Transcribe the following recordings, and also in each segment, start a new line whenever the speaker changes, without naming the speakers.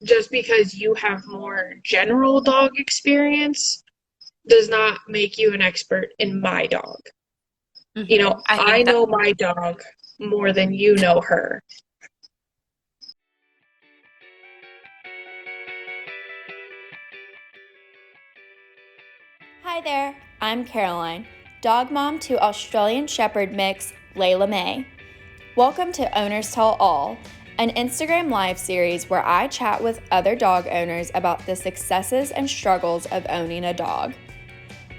just because you have more general dog experience does not make you an expert in my dog. You know,
I
I
think that.
know my dog more than you know her.
Hi there, I'm Caroline, dog mom to Australian Shepherd mix Layla May. Welcome to Owners Tell All, an Instagram live series where I chat with other dog owners about the successes and struggles of owning a dog.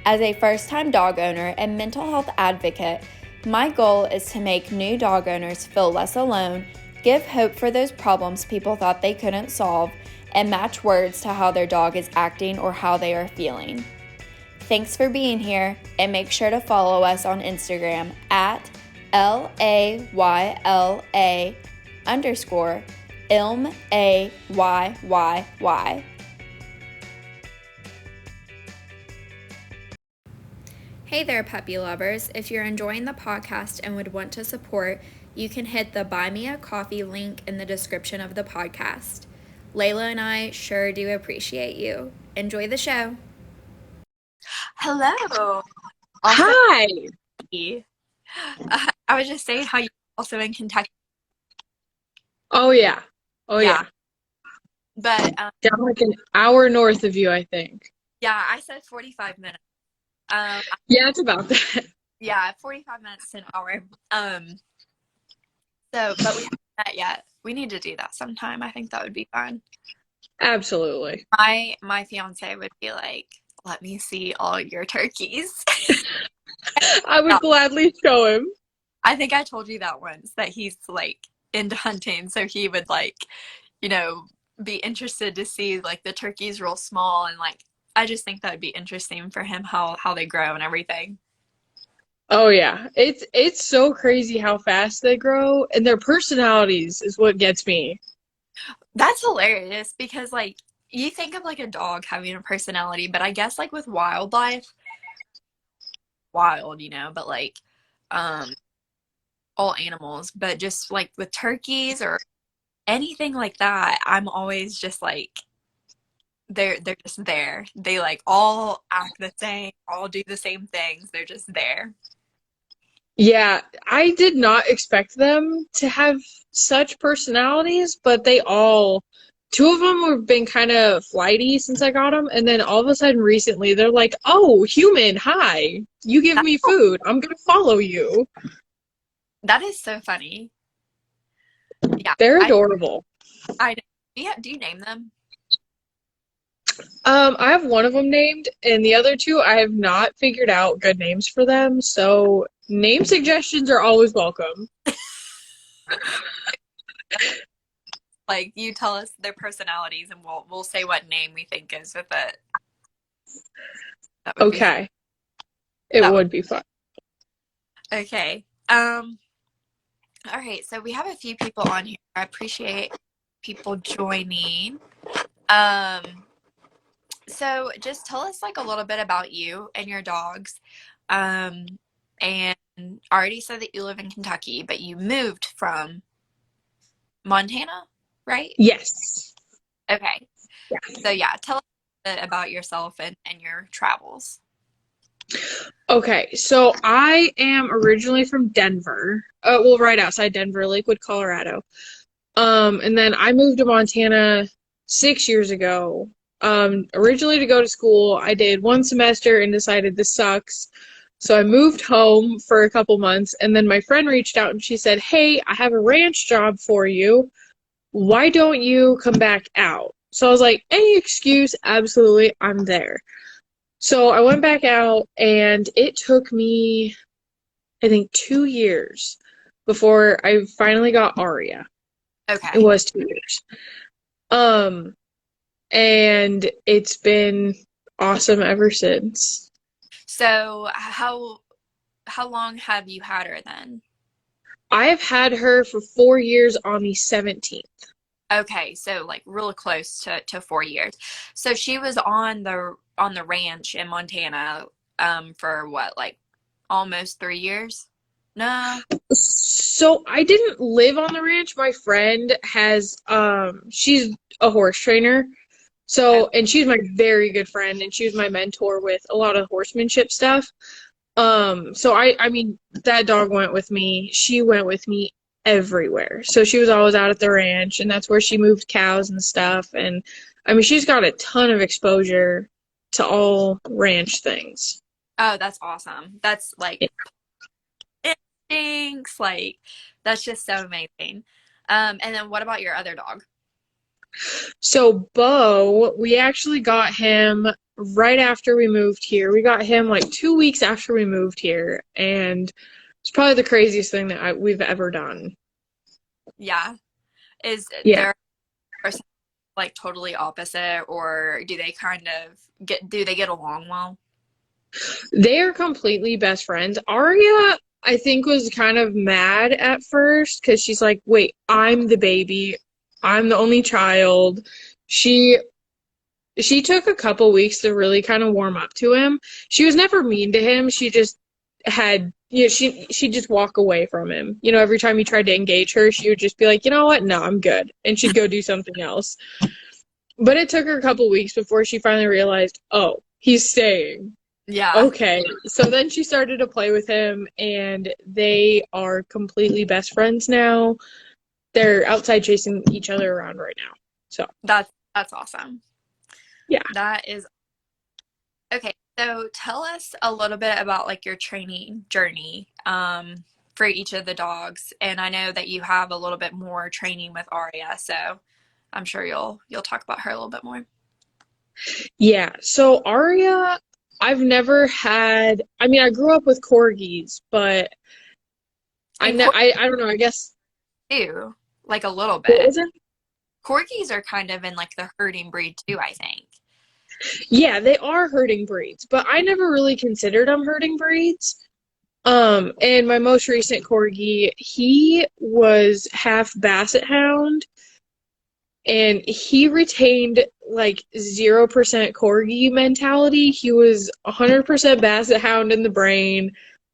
As a first-time dog owner and mental health advocate, my goal is to make new dog owners feel less alone, give hope for those problems people thought they couldn't solve, and match words to how their dog is acting or how they are feeling. Thanks for being here, and make sure to follow us on Instagram at LAYLA_ILMAYYY. Hey there, puppy lovers. If you're enjoying the podcast and would want to support, you can hit the Buy Me a Coffee link in the description of the podcast. Layla and I sure do appreciate you. Enjoy the show.
Hello. Also,
Hi.
I was just saying how you're also in Kentucky.
Oh yeah. Oh
Yeah.
yeah.
But
Down like an hour north of you, I think.
yeah, I said 45 minutes. Um,
Yeah, it's about that.
yeah, 45 minutes to an hour. But we haven't met yet. We need to do that sometime. I think that would be fun.
Absolutely.
My fiance would be like, "Let me see all your turkeys."
I would gladly show him.
I think I told you that once, that he's like into hunting, so he would like, you know, be interested to see like the turkeys real small, and like I just think that would be interesting for him how they grow and everything.
Oh yeah. It's so crazy how fast they grow, and their personalities is what gets me.
That's hilarious because like you think of like a dog having a personality, but I guess like with wildlife, wild, but like um all animals, but just like with turkeys or anything like that, I'm always just like they're just there. They like all act the same, all do the same things. They're just there.
Yeah, I did not expect them to have such personalities, but two of them have been kind of flighty since I got them, and then all of a sudden recently they're like, "Oh, human, hi. You give
That,
me food. I'm gonna follow you."
that is so funny. Yeah,
They're adorable.
I do you name them?
I have one of them named, and the other two I have not figured out good names for them, so name suggestions are always welcome.
Like you tell us their personalities and we'll say what name we think goes with it. That would be fun.
Okay, it
That
would be fun.
Okay. All right, so we have a few people on here. I appreciate people joining. Um, so just tell us like a little bit about you and your dogs. Um, and I already said that you live in Kentucky, but you moved from Montana, right?
Yes.
Okay.
Yeah.
So yeah, tell us a bit about yourself and your travels.
Okay, so I am originally from Denver. Well, right outside Denver, Lakewood, Colorado. And then I moved to Montana 6 years ago. Originally to go to school. I did one semester and decided this sucks. So I moved home for a couple months, and then my friend reached out and she said, "Hey, I have a ranch job for you. Why don't you come back out?" So I was like, "Any excuse, absolutely, I'm there." So I went back out, and it took me, I think, 2 years before I finally got Arya. It
Okay.
was 2 years. Um, and it's been awesome ever since.
So how long have you had her then?
I have had her for 4 years on the 17th.
Okay, so like really close to 4 years. So she was on the ranch in Montana for what, like almost 3 years? No.
So I didn't live on the ranch. My friend has, she's a horse trainer. So, and she's my very good friend, and she was my mentor with a lot of horsemanship stuff. So I mean, that dog went with me. She went with me everywhere. So she was always out at the ranch, and that's where she moved cows and stuff. And I mean, she's got a ton of exposure to all ranch things.
Oh, that's awesome. That's like instincts, like that's just so amazing. And then what about your other dog?
So Bo, we actually got him right after we moved here. We got him like 2 weeks after we moved here, and it's probably the craziest thing that we've ever done.
Yeah. Is
Yeah.
there like totally opposite, or do they kind of do they get along well?
They are completely best friends. Arya, I think, was kind of mad at first because she's like, wait, I'm the baby. I'm the only child. She took a couple weeks to really kind of warm up to him. She was never mean to him. She just had, she'd just walk away from him. Every time he tried to engage her, she would just be like, you know what? No, I'm good. And she'd go do something else. But it took her a couple weeks before she finally realized, oh, he's staying.
Yeah.
Okay. So then she started to play with him, and they are completely best friends now. They're outside chasing each other around right now. So
that's awesome.
Yeah.
That is okay. So tell us a little bit about like your training journey for each of the dogs. And I know that you have a little bit more training with Arya, so I'm sure you'll talk about her a little bit more.
Yeah. So Arya, I've never had. I mean, I grew up with corgis, but I don't know. I guess
too, like a little
what
bit.
was it?
Corgis are kind of in like the herding breed too, I think.
Yeah, they are herding breeds, but I never really considered them herding breeds. And my most recent corgi, he was half Basset Hound, and he retained like 0% corgi mentality. He was 100% Basset Hound in the brain,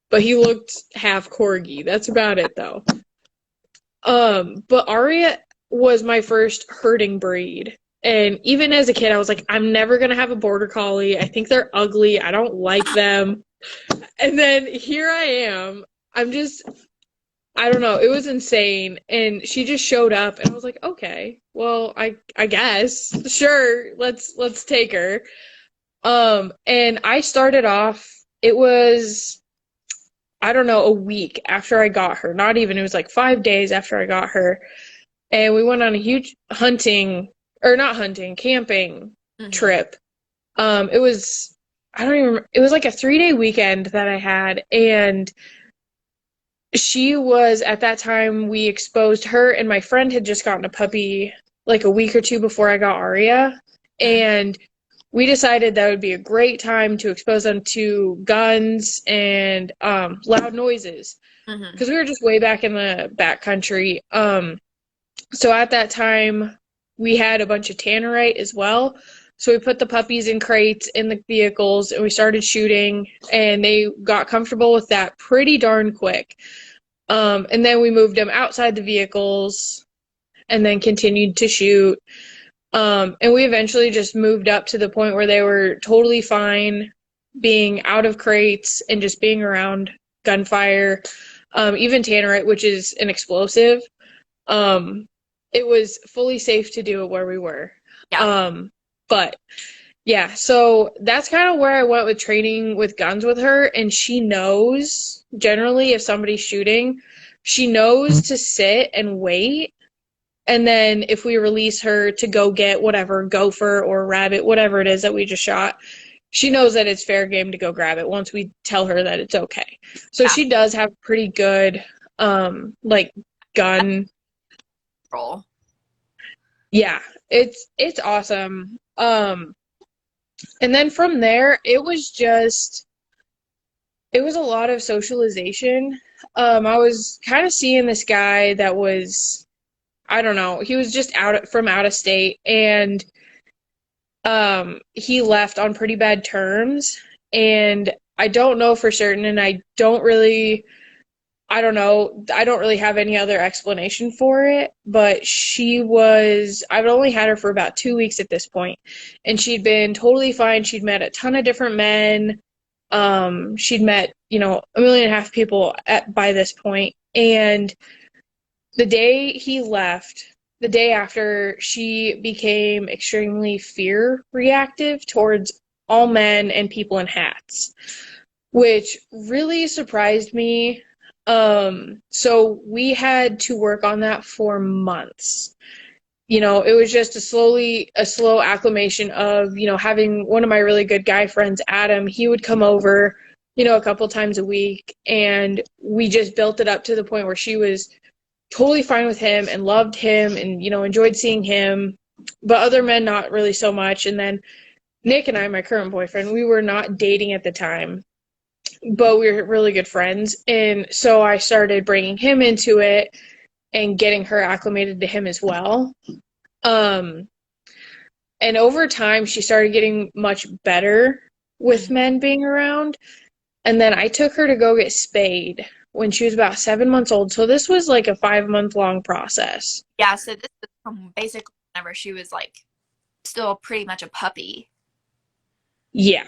but he looked half corgi. That's about it though. But Arya was my first herding breed. And even as a kid, I was like, I'm never going to have a border collie. I think they're ugly. I don't like them. And then here I am. I don't know. It was insane. And she just showed up, and I was like, okay, well, I guess. Sure, let's take her. And I started off, it was, I don't know, a week after I got her. Not even, it was like 5 days after I got her. And we went on a huge camping trip. It was, I don't even remember, it was like a 3-day weekend that I had, and she was, at that time, we exposed her, and my friend had just gotten a puppy like a week or two before I got Arya, and we decided that would be a great time to expose them to guns and loud noises, because we were just way back in the backcountry. So at that time, we had a bunch of tannerite as well. So we put the puppies in crates in the vehicles, and we started shooting, and they got comfortable with that pretty darn quick. And then we moved them outside the vehicles and then continued to shoot. And we eventually just moved up to the point where they were totally fine being out of crates and just being around gunfire, even tannerite, which is an explosive. It was fully safe to do it where we were.
Yeah.
But yeah, so that's kind of where I went with training with guns with her, and she knows generally if somebody's shooting, she knows to sit and wait, and then if we release her to go get whatever gopher or rabbit, whatever it is that we just shot, she knows that it's fair game to go grab it once we tell her that it's okay. So she does have pretty good like gun
roll.
Yeah, it's awesome. And then from there, it was a lot of socialization. I was kind of seeing this guy that was, I don't know, he was just from out of state, and he left on pretty bad terms, and I don't know for certain, and I don't know. I don't really have any other explanation for it, but I've only had her for about 2 weeks at this point, and she'd been totally fine. She'd met a ton of different men. She'd met, 1.5 million people by this point. And the day he left, the day after, she became extremely fear reactive towards all men and people in hats, which really surprised me. So we had to work on that for months. It was just a slow acclimation of, having one of my really good guy friends, Adam, he would come over, a couple times a week, and we just built it up to the point where she was totally fine with him and loved him and, enjoyed seeing him, but other men, not really so much. And then Nick and I, my current boyfriend, we were not dating at the time, but we were really good friends. And so I started bringing him into it and getting her acclimated to him as well. And over time, she started getting much better with men being around. And then I took her to go get spayed when she was about 7 months old. So this was like a 5-month long process.
Yeah, so this was from basically whenever she was like still pretty much a puppy.
Yeah.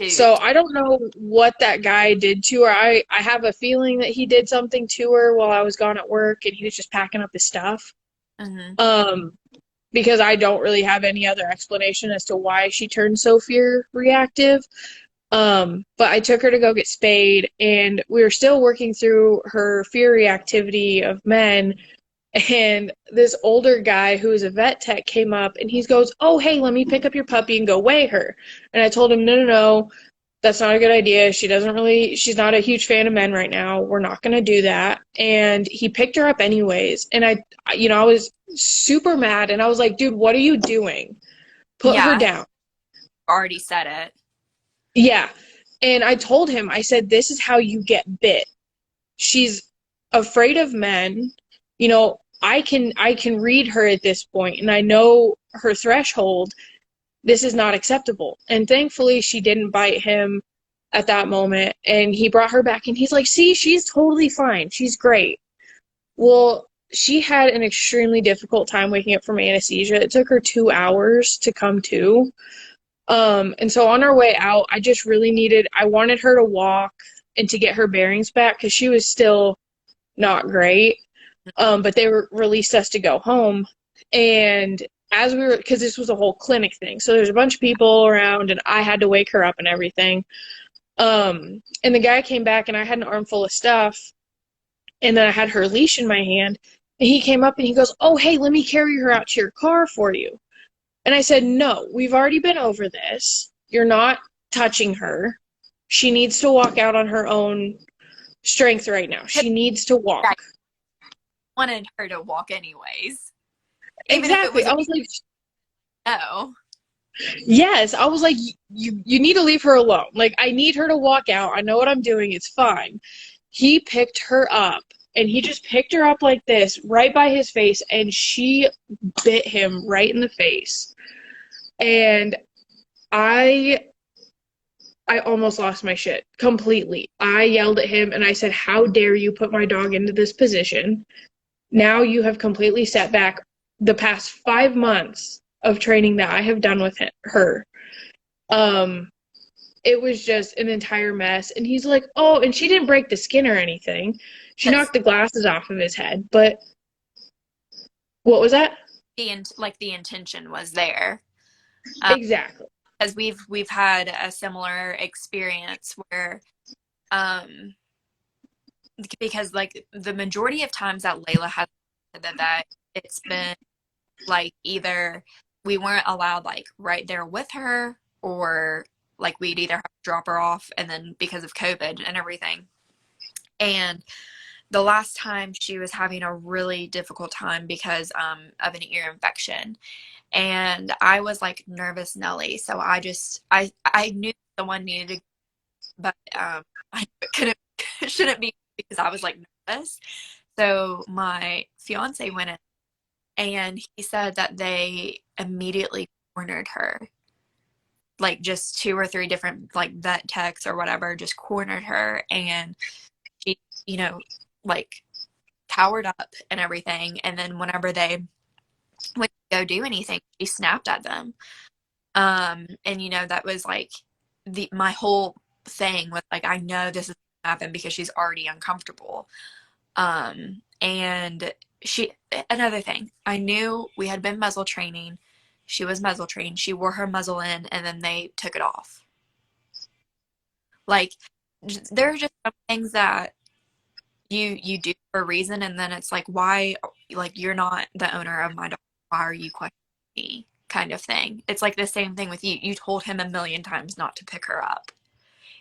So I don't know what that guy did to her. I have a feeling that he did something to her while I was gone at work, and he was just packing up his stuff. Because I don't really have any other explanation as to why she turned so fear reactive. But I took her to go get spayed, and we were still working through her fear reactivity of men. And this older guy who is a vet tech came up, and he goes, "Oh, hey, let me pick up your puppy and go weigh her." And I told him, no, that's not a good idea. She's not a huge fan of men right now. We're not going to do that. And he picked her up anyways. And I was super mad, and I was like, "Dude, what are you doing? Put her down."
Already said it.
Yeah. And I told him, I said, "This is how you get bit. She's afraid of men. I can read her at this point, and I know her threshold. This is not acceptable." And thankfully, she didn't bite him at that moment. And he brought her back, and he's like, "See, she's totally fine. She's great." Well, she had an extremely difficult time waking up from anesthesia. It took her 2 hours to come to. And so on our way out, I wanted her to walk and to get her bearings back because she was still not great. But they released us to go home. And because this was a whole clinic thing, so there's a bunch of people around, and I had to wake her up and everything. And the guy came back, and I had an armful of stuff, and then I had her leash in my hand, and he came up and he goes, "Oh, hey, let me carry her out to your car for you." And I said, "No, we've already been over this. You're not touching her. She needs to walk out on her own strength right now. She needs to walk."
I wanted her to walk anyways.
Exactly. I was like,
no.
Yes. I was like, you need to leave her alone. Like, I need her to walk out. I know what I'm doing. It's fine. He picked her up, and he just picked her up like this, right by his face, and she bit him right in the face. And I almost lost my shit completely. I yelled at him, and I said, "How dare you put my dog into this position? Now you have completely set back the past 5 months of training that I have done with her." It was just an entire mess. And he's like, "Oh, and she didn't break the skin or anything. She knocked the glasses off of his head." But what was that?
The intention was there.
Exactly.
Because we've had a similar experience where, because like the majority of times that Layla has said that it's been like either we weren't allowed like right there with her, or like we'd either have to drop her off, and then because of COVID and everything. And the last time she was having a really difficult time because of an ear infection. And I was like nervous Nelly. So I knew someone needed to, but I shouldn't be, because I was like nervous. So my fiance went in, and he said that they immediately cornered her. Like just 2 or 3 different like vet techs or whatever just cornered her, and she, like cowered up and everything. And then whenever they would go do anything, she snapped at them. And that was like my whole thing was like, I know this is gonna happen because she's already uncomfortable. And another thing, I knew we had been muzzle training. She was muzzle trained. She wore her muzzle in and then they took it off. Like, there are just some things that you do for a reason, and then it's like, why, like, you're not the owner of my dog. Why are you questioning me? Kind of thing. It's like the same thing with you. You told him a million times not to pick her up.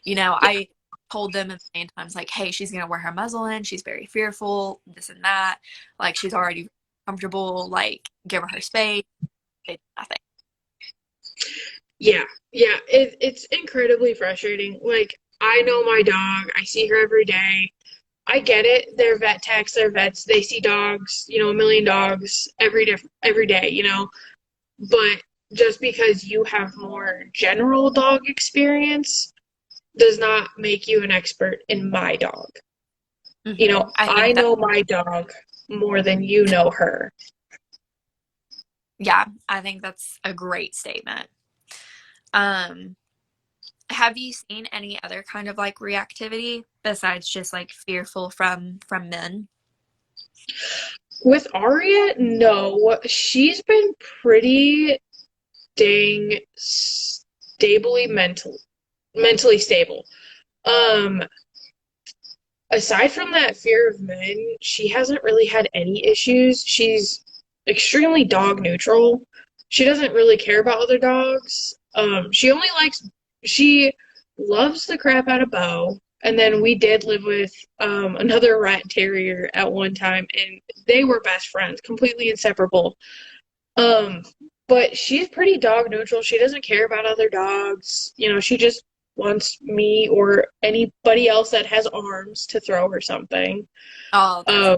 I told them a million times, like, hey, she's going to wear her muzzle in. She's very fearful, this and that. Like, she's already comfortable. Like, give her space. They did nothing.
Yeah. It's incredibly frustrating. Like, I know my dog. I see her every day. I get it. They're vet techs. They're vets. They see dogs, a million dogs every day, But just because you have more general dog experience does not make you an expert in my dog. I know my dog more than you know her.
Yeah, I think that's a great statement. Have you seen any other kind of like reactivity besides just like fearful from men?
With Arya, no. She's been pretty dang mentally stable. Aside from that fear of men, she hasn't really had any issues. She's extremely dog neutral. She doesn't really care about other dogs. She loves the crap out of Bo. And then we did live with another rat terrier at one time, and they were best friends, completely inseparable. But she's pretty dog neutral. She doesn't care about other dogs. She just wants me or anybody else that has arms to throw her something.
Oh,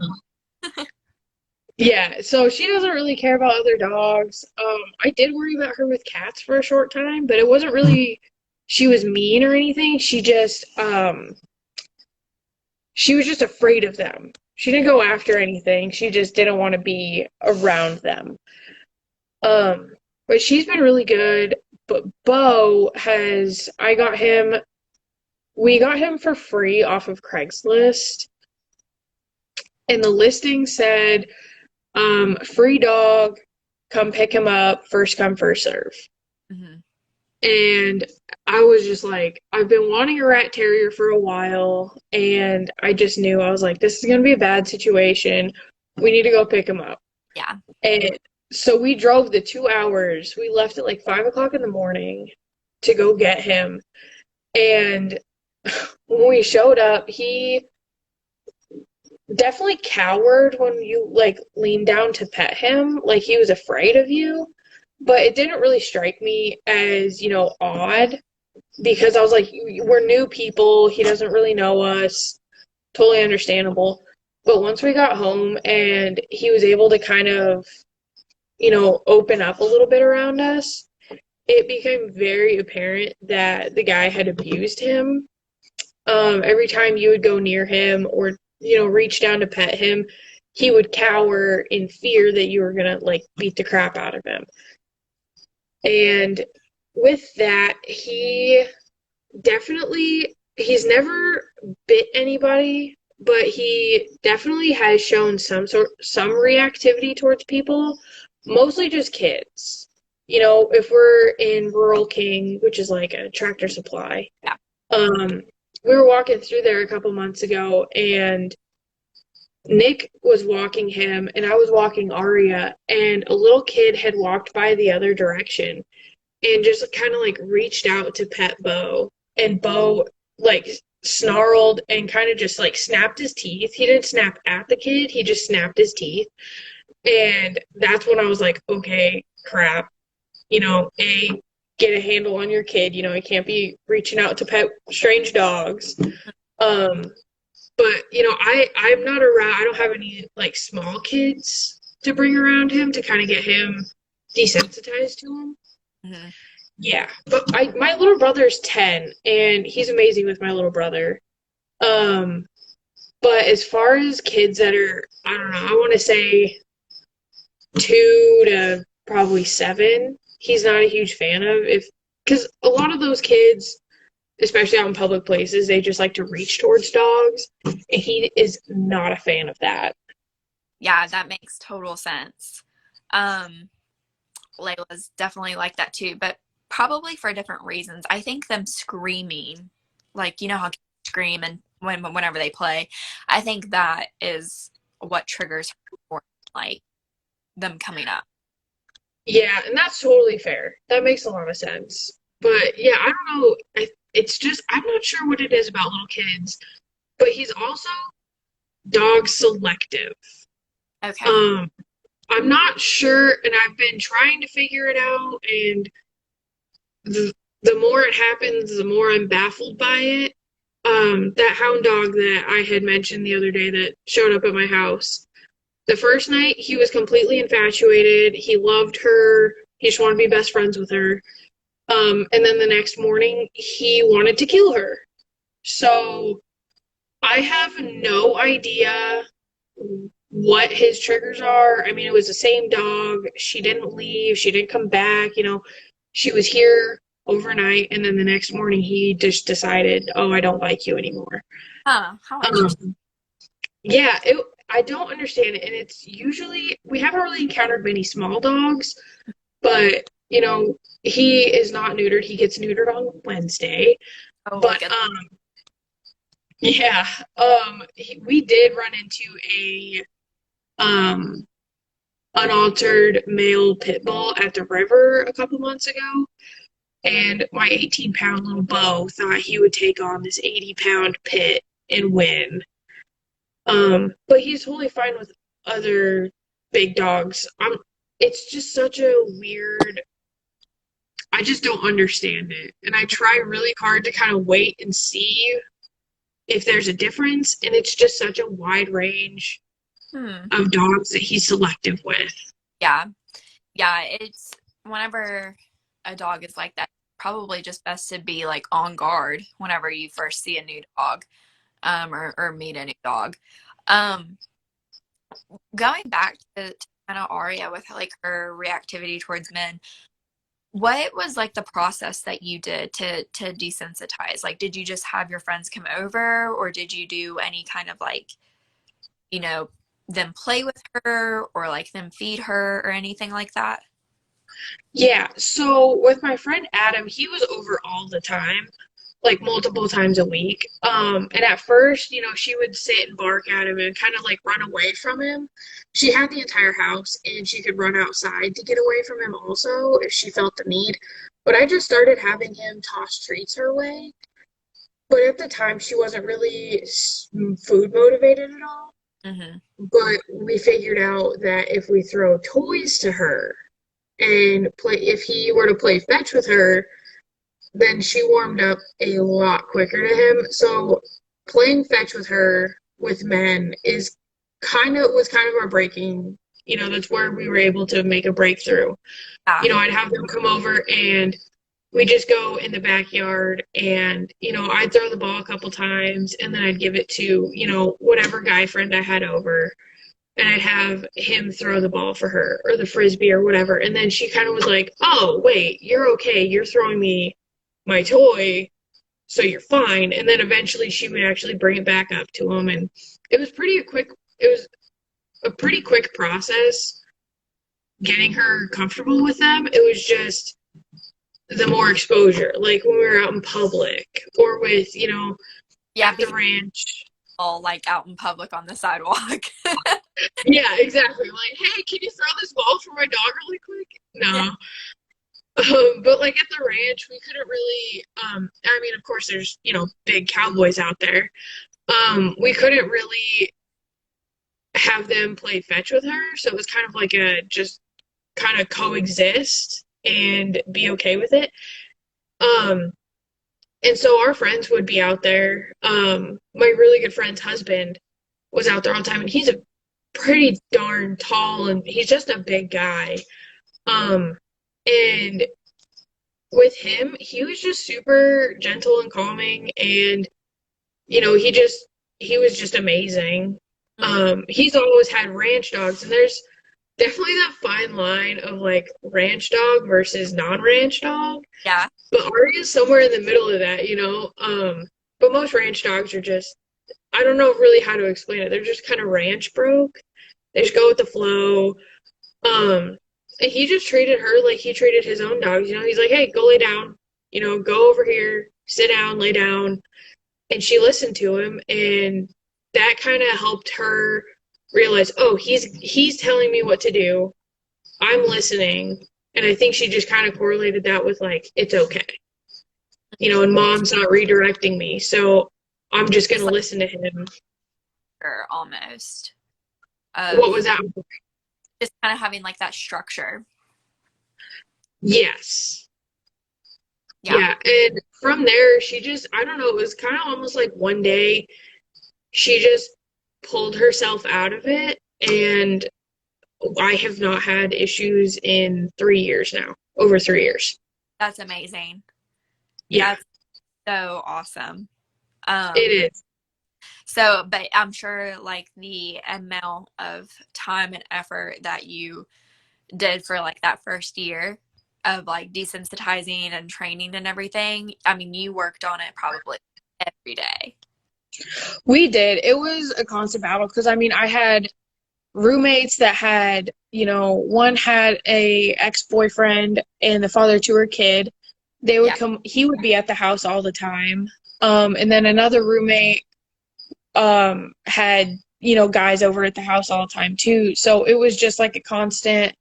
yeah, so she doesn't really care about other dogs. I did worry about her with cats for a short time, but it wasn't really she was mean or anything. She was just afraid of them. She didn't go after anything. She just didn't want to be around them. But she's been really good. But Bo we got him for free off of Craigslist. And the listing said, free dog, come pick him up, first come, first serve.
Mm-hmm.
And I was just like, I've been wanting a rat terrier for a while, and I just knew, I was like, this is going to be a bad situation. We need to go pick him up.
Yeah.
And so we drove the 2 hours. We left at like 5 o'clock in the morning to go get him. And when we showed up, he definitely cowered when you like leaned down to pet him. Like, he was afraid of you. But it didn't really strike me as, odd, because I was like, we're new people. He doesn't really know us. Totally understandable. But once we got home and he was able to kind of, open up a little bit around us, it became very apparent that the guy had abused him. Every time you would go near him or, reach down to pet him, he would cower in fear that you were going to, like, beat the crap out of him. And with that, he's never bit anybody, but he definitely has shown some reactivity towards people, mostly just kids. If we're in Rural King, which is like a Tractor Supply,
yeah.
We were walking through there a couple months ago, and Nick was walking him, and I was walking Arya, and a little kid had walked by the other direction and just kind of like reached out to pet Bo, and Bo like snarled and kind of just like snapped his teeth. He didn't snap at the kid, he just snapped his teeth. And that's when I was like, okay, crap. Get a handle on your kid. You can't be reaching out to pet strange dogs. But, I'm not around. I don't have any, like, small kids to bring around him to kind of get him desensitized to him.
Mm-hmm.
Yeah. But my little brother's 10, and he's amazing with my little brother. But But as far as kids that are, I don't know, I want to say 2 to probably 7, he's not a huge fan of. If because a lot of those kids, especially out in public places, they just like to reach towards dogs, and he is not a fan of that.
Yeah, that makes total sense. Um, Layla's definitely like that too, but probably for different reasons. I think them screaming, like you know how kids scream and whenever they play, I think that is what triggers her more, like them coming up.
Yeah, and that's totally fair. That makes a lot of sense. But yeah, I don't know. It's just I'm not sure what it is about little kids, but he's also dog selective.
Okay.
Um, I'm not sure, and I've been trying to figure it out, and the more it happens, the more I'm baffled by it. That hound dog that I had mentioned the other day that showed up at my house. The first night, he was completely infatuated. He loved her. He just wanted to be best friends with her. And then the next morning, he wanted to kill her. So I have no idea what his triggers are. I mean, it was the same dog. She didn't leave. She didn't come back. She was here overnight, and then the next morning he just decided, oh, I don't like you anymore.
Huh, how interesting.
Yeah, I don't understand it, and it's usually we haven't really encountered many small dogs, but he is not neutered. He gets neutered on Wednesday,
Oh,
but
look at
yeah, we did run into a um unaltered male pit bull at the river a couple months ago. And my 18-pound little Beau thought he would take on this 80-pound pit and win. But he's totally fine with other big dogs. It's just such a weird, I just don't understand it. And I try really hard to kind of wait and see if there's a difference. And it's just such a wide range of dogs that he's selective with.
Yeah. Yeah, it's whenever a dog is like that, probably just best to be like on guard whenever you first see a new dog, or meet a new dog. Um, Going back to kind of Arya with like her reactivity towards men, what was like the process that you did to desensitize? Like, did you just have your friends come over, or did you do any kind of like, you know, them play with her or like them feed her or anything like that?
Yeah, so with my friend Adam, he was over all the time, like multiple times a week. And at first, she would sit and bark at him and kind of like run away from him. She had the entire house and she could run outside to get away from him also if she felt the need. But I just started having him toss treats her way. But at the time, she wasn't really food motivated at all.
Mm-hmm.
But we figured out that if we throw toys to her and if he were to play fetch with her, then she warmed up a lot quicker to him. So playing fetch with her with men was kind of our breaking. That's where we were able to make a breakthrough.
Yeah.
I'd have them come over and we just go in the backyard and, I'd throw the ball a couple times and then I'd give it to, whatever guy friend I had over, and I'd have him throw the ball for her or the frisbee or whatever. And then she kind of was like, oh, wait, you're okay. You're throwing me my toy, so you're fine. And then eventually she would actually bring it back up to him. And it was a pretty quick process getting her comfortable with them. It was just the more exposure, like when we were out in public or with, at the ranch.
All like out in public on the sidewalk.
Yeah, exactly. Like, hey, can you throw this ball for my dog really quick? No.
Yeah.
But like at the ranch, we couldn't really, I mean, of course there's, big cowboys out there. We couldn't really have them play fetch with her. So it was kind of like just kind of coexist and be okay with it. And so our friends would be out there. My really good friend's husband was out there all the time, and he's a pretty darn tall, and he's just a big guy. And with him, he was just super gentle and calming, and he he was just amazing.
Mhm.
He's always had ranch dogs, and there's definitely that fine line of like ranch dog versus non-ranch dog.
Yeah.
But Arya's somewhere in the middle of that, you know. But most ranch dogs are just, I don't know really how to explain it. They're just kind of ranch broke. They just go with the flow. And he just treated her like he treated his own dogs. You know, he's like, hey, go lay down. You know, go over here, sit down, lay down. And she listened to him, and that kind of helped her realize, oh, he's telling me what to do. I'm listening. And I think she just kind of correlated that with like, it's okay. You know, and mom's not redirecting me, so I'm just
It's
gonna
like
listen to him.
her almost
What
of
was that?
just kind of having like that structure.
Yes.
Yeah.
Yeah. And from there, she just, I don't know, it was kind of almost like one day she just pulled herself out of it. And I have not had issues in 3 years now, over 3 years.
That's amazing.
Yeah,
That's so awesome.
it is.
So, but I'm sure like the amount of time and effort that you did for like that first year of like desensitizing and training and everything, I mean, you worked on it probably every day.
We did. It was a constant battle because I mean, I had roommates that had, you know, one had a ex-boyfriend and the father to her kid. They would
Yeah.
come, he would be at the house all the time. And then another roommate had, you know, guys over at the house all the time too. So it was just like a constant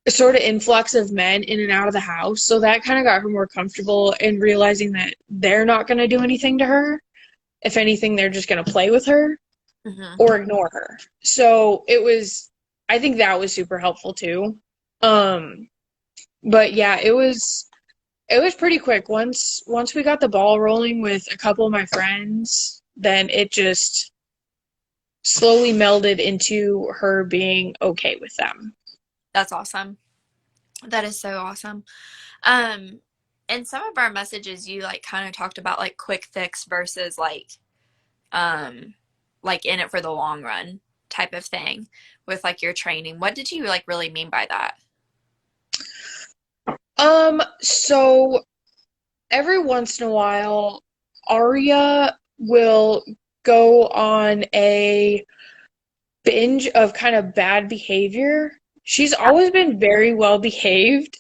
sort of influx of men in and out of the house. So that kind of got her more comfortable in realizing that they're not going to do anything to her. If anything, they're just going to play with her
Hmm.
or ignore her. So it was, I think that was super helpful too. But yeah, it was pretty quick. Once we got the ball rolling with a couple of my friends, then it just slowly melded into her being okay with them.
That's awesome. That is so awesome. Um, in some of our messages, you like kind of talked about like quick fix versus um, like in it for the long run type of thing with like your training. What did you like really mean by that?
So every once in a while, Arya will go on a binge of kind of bad behavior. She's
Yeah.
always been very well behaved.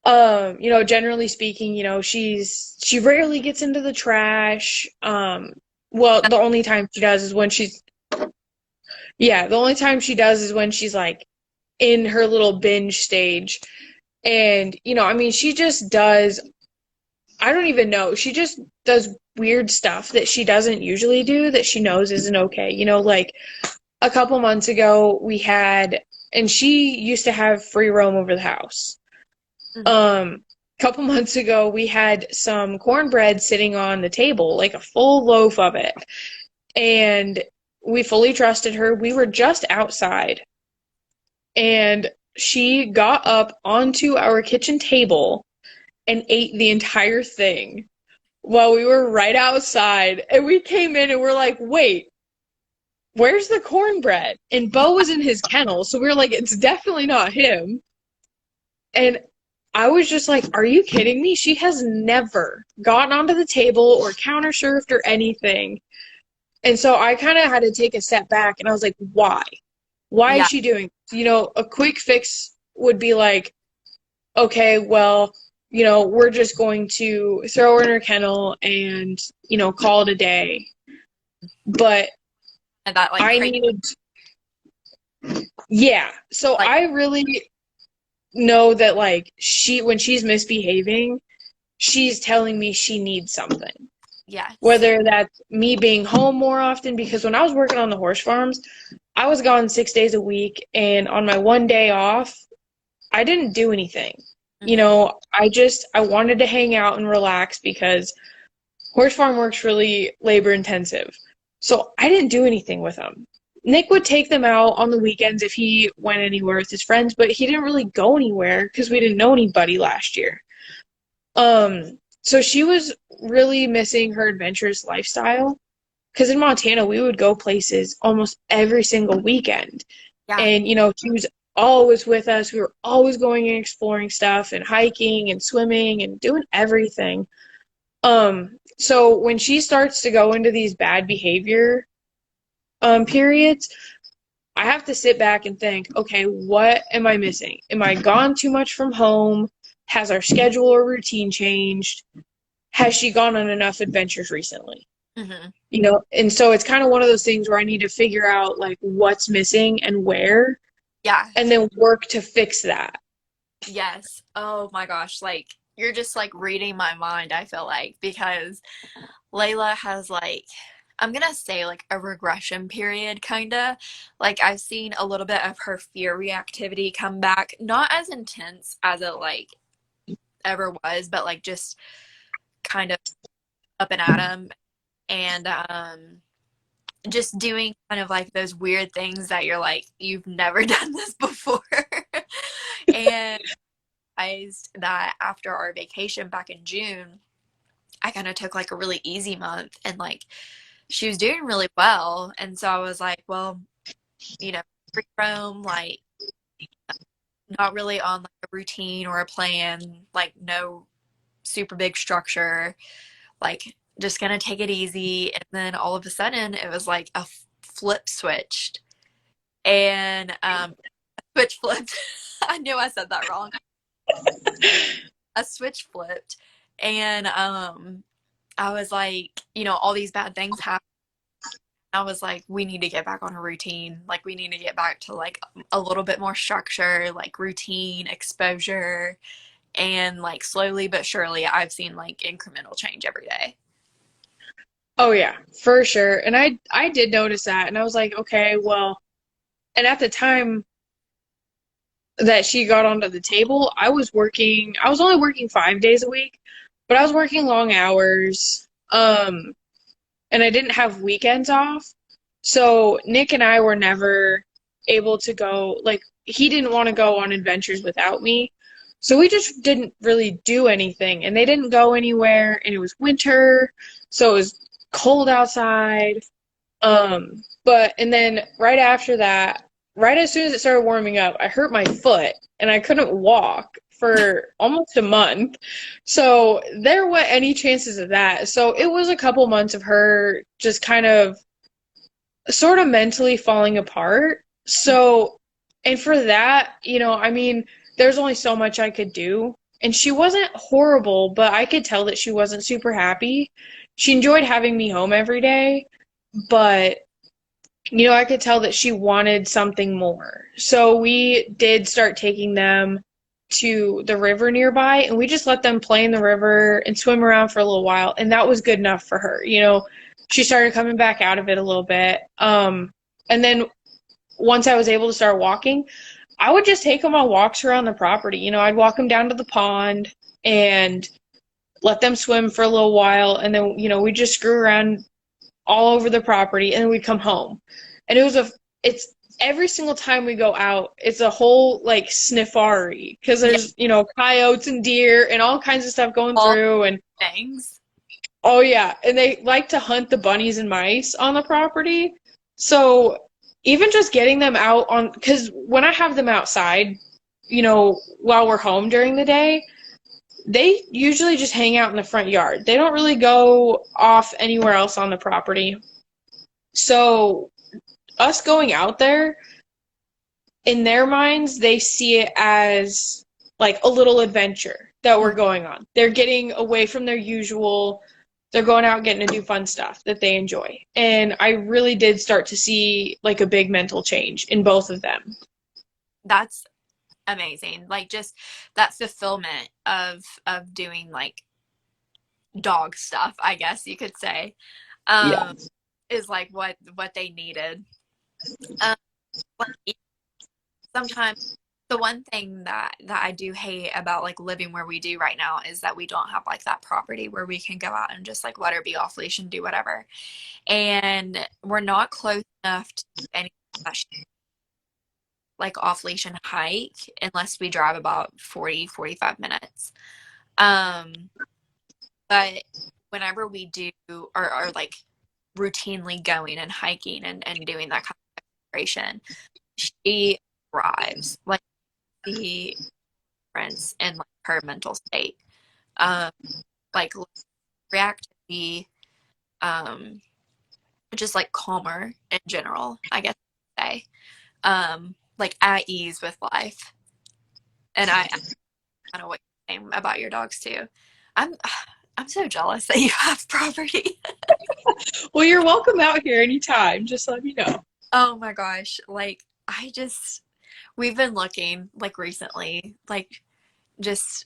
You know, generally speaking, you know, she rarely gets into the trash. Well, the only time she does is when she's yeah, the only time she does is when she's like in her little binge stage. And, you know, I mean, she just does, I don't even know, she just does weird stuff that she doesn't usually do that she knows isn't okay. You know, like a couple months ago, we had, and she used to have free roam over the house.
Mhm.
Couple months ago, we had some cornbread sitting on the table, like a full loaf of it. And we fully trusted her. We were just outside. And she got up onto our kitchen table and ate the entire thing while we were right outside. And we came in and we're like, wait, where's the cornbread? And Bo was in his kennel, so we were like, it's definitely not him. And I was just like, are you kidding me? She has never gotten onto the table or counter surfed or anything. And so I kind of had to take a step back and I was like, why? Why is
Yeah.
she doing this? You know, a quick fix would be like, okay, well, you know, we're just going to throw her in her kennel and, you know, call it a day. But
And that like
I
crazy
needed, yeah. So
like
I really know that, like, when she's misbehaving, she's telling me she needs something.
yes.
Whether that's me being home more often, because when I was working on the horse farms, I was gone 6 days a week, and on my one day off, I didn't do anything. You
Hmm.
know, I wanted to hang out and relax because horse farm work's really labor intensive. So I didn't do anything with them. Nick would take them out on the weekends if he went anywhere with his friends, but he didn't really go anywhere because we didn't know anybody last year. So she was really missing her adventurous lifestyle. because in Montana, we would go places almost every single weekend.
Yeah.
And, she was always with us. We were always going and exploring stuff and hiking and swimming and doing everything. So when she starts to go into these bad behavior periods, I have to sit back and think, okay, what am I missing? Am I gone too much from home? Has our schedule or routine changed? Has she gone on enough adventures recently?
Mm-hmm.
And so it's kind of one of those things where I need to figure out like what's missing and where,
Yeah.
and then work to fix that.
Yes. Oh my gosh. Like, you're just like reading my mind, I feel like, because Layla has like, I'm gonna say like a regression period, kinda. Like, I've seen a little bit of her fear reactivity come back, not as intense as it like ever was, but like just kind of up and at him. And just doing kind of like those weird things that you're like, you've never done this before. And that after our vacation back in June, I kind of took like a really easy month, and like she was doing really well. And so I was like, well, free roam, like not really on like a routine or a plan, like no super big structure, like just gonna take it easy. And then all of a sudden it was like a flip switched, and switch flipped. I knew I said that wrong. A switch flipped, and I was like, all these bad things happened. I was like, we need to get back on a routine. Like, we need to get back to like a little bit more structure, like routine, exposure, and like slowly but surely I've seen like incremental change every day.
Oh yeah, for sure. And I did notice that, and I was like, okay, well, and at the time that she got onto the table, I was only working 5 days a week, but I was working long hours. And I didn't have weekends off. So Nick and I were never able to go, like, he didn't want to go on adventures without me. So we just didn't really do anything. And they didn't go anywhere. And it was winter. So it was cold outside. And then right after that, right as soon as it started warming up, I hurt my foot and I couldn't walk for almost a month. So there weren't any chances of that. So it was a couple months of her just kind of sort of mentally falling apart. So, and for that, I mean, there's only so much I could do. And she wasn't horrible, but I could tell that she wasn't super happy. She enjoyed having me home every day, but I could tell that she wanted something more. So we did start taking them to the river nearby, and we just let them play in the river and swim around for a little while, and that was good enough for her. She started coming back out of it a little bit. And then once I was able to start walking, I would just take them on walks around the property. I'd walk them down to the pond and let them swim for a little while, and then, we'd just screw around all over the property, and then we'd come home. And it's every single time we go out, it's a whole like sniffari because there's, coyotes and deer and all kinds of stuff going
All
through. And
things.
oh yeah, and they like to hunt the bunnies and mice on the property. So even just getting them out because when I have them outside, while we're home during the day, they usually just hang out in the front yard. They don't really go off anywhere else on the property. So us going out there, in their minds, they see it as like a little adventure that we're going on. They're getting away from their usual, they're going out getting to do fun stuff that they enjoy. And I really did start to see like a big mental change in both of them.
That's amazing. Like, just that fulfillment of doing like dog stuff, I guess you could say,
Yeah.
is like what they needed. Like, sometimes the one thing that I do hate about like living where we do right now is that we don't have like that property where we can go out and just like let her be off leash and do whatever. And we're not close enough to any like off leash and hike unless we drive about 40-45 minutes. But whenever we do or like routinely going and hiking and doing that kind of exploration, she thrives. Like, the difference in like her mental state. Um, like reactivity, um, just like calmer in general, I guess I'd say. Like at ease with life. And I know what you're saying about your dogs too. I'm I'm so jealous that you have property.
Well, you're welcome out here anytime. Just let me know.
Oh my gosh. Like we've been looking like recently, like just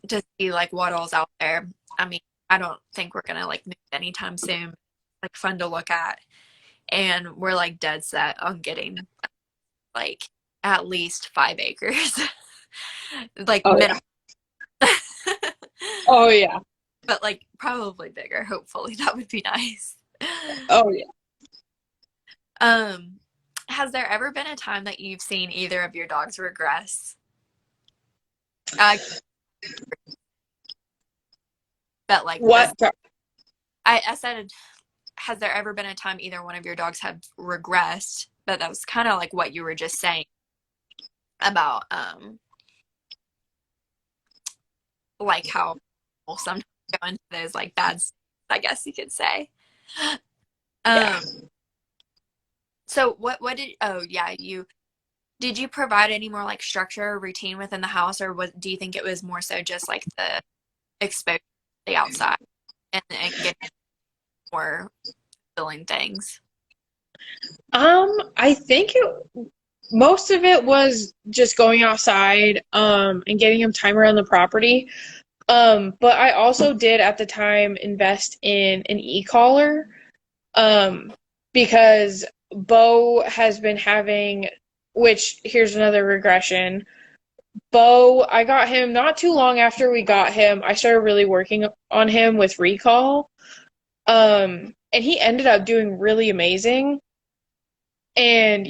to see like what all's out there. I mean, I don't think we're gonna like move anytime soon. Like fun to look at. And we're like dead set on getting like at least 5 acres. Like
Oh
minimum.
yeah. Oh yeah.
But like probably bigger, hopefully. That would be nice.
Oh yeah.
Um, has there ever been a time that you've seen either of your dogs regress? That like this,
What?
I said, has there ever been a time either one of your dogs have regressed? But that was kind of like what you were just saying about like how people sometimes go into those like bad states, I guess you could say.
Yeah.
So what did you did you provide any more like structure or routine within the house, or do you think it was more so just like the exposure to the outside and getting more filling things?
I think most of it was just going outside, and getting him time around the property. But I also did at the time invest in an e-collar, because Bo has been having, which here's another regression. Bo, I got him not too long after we got him. I started really working on him with recall. And he ended up doing really amazing. And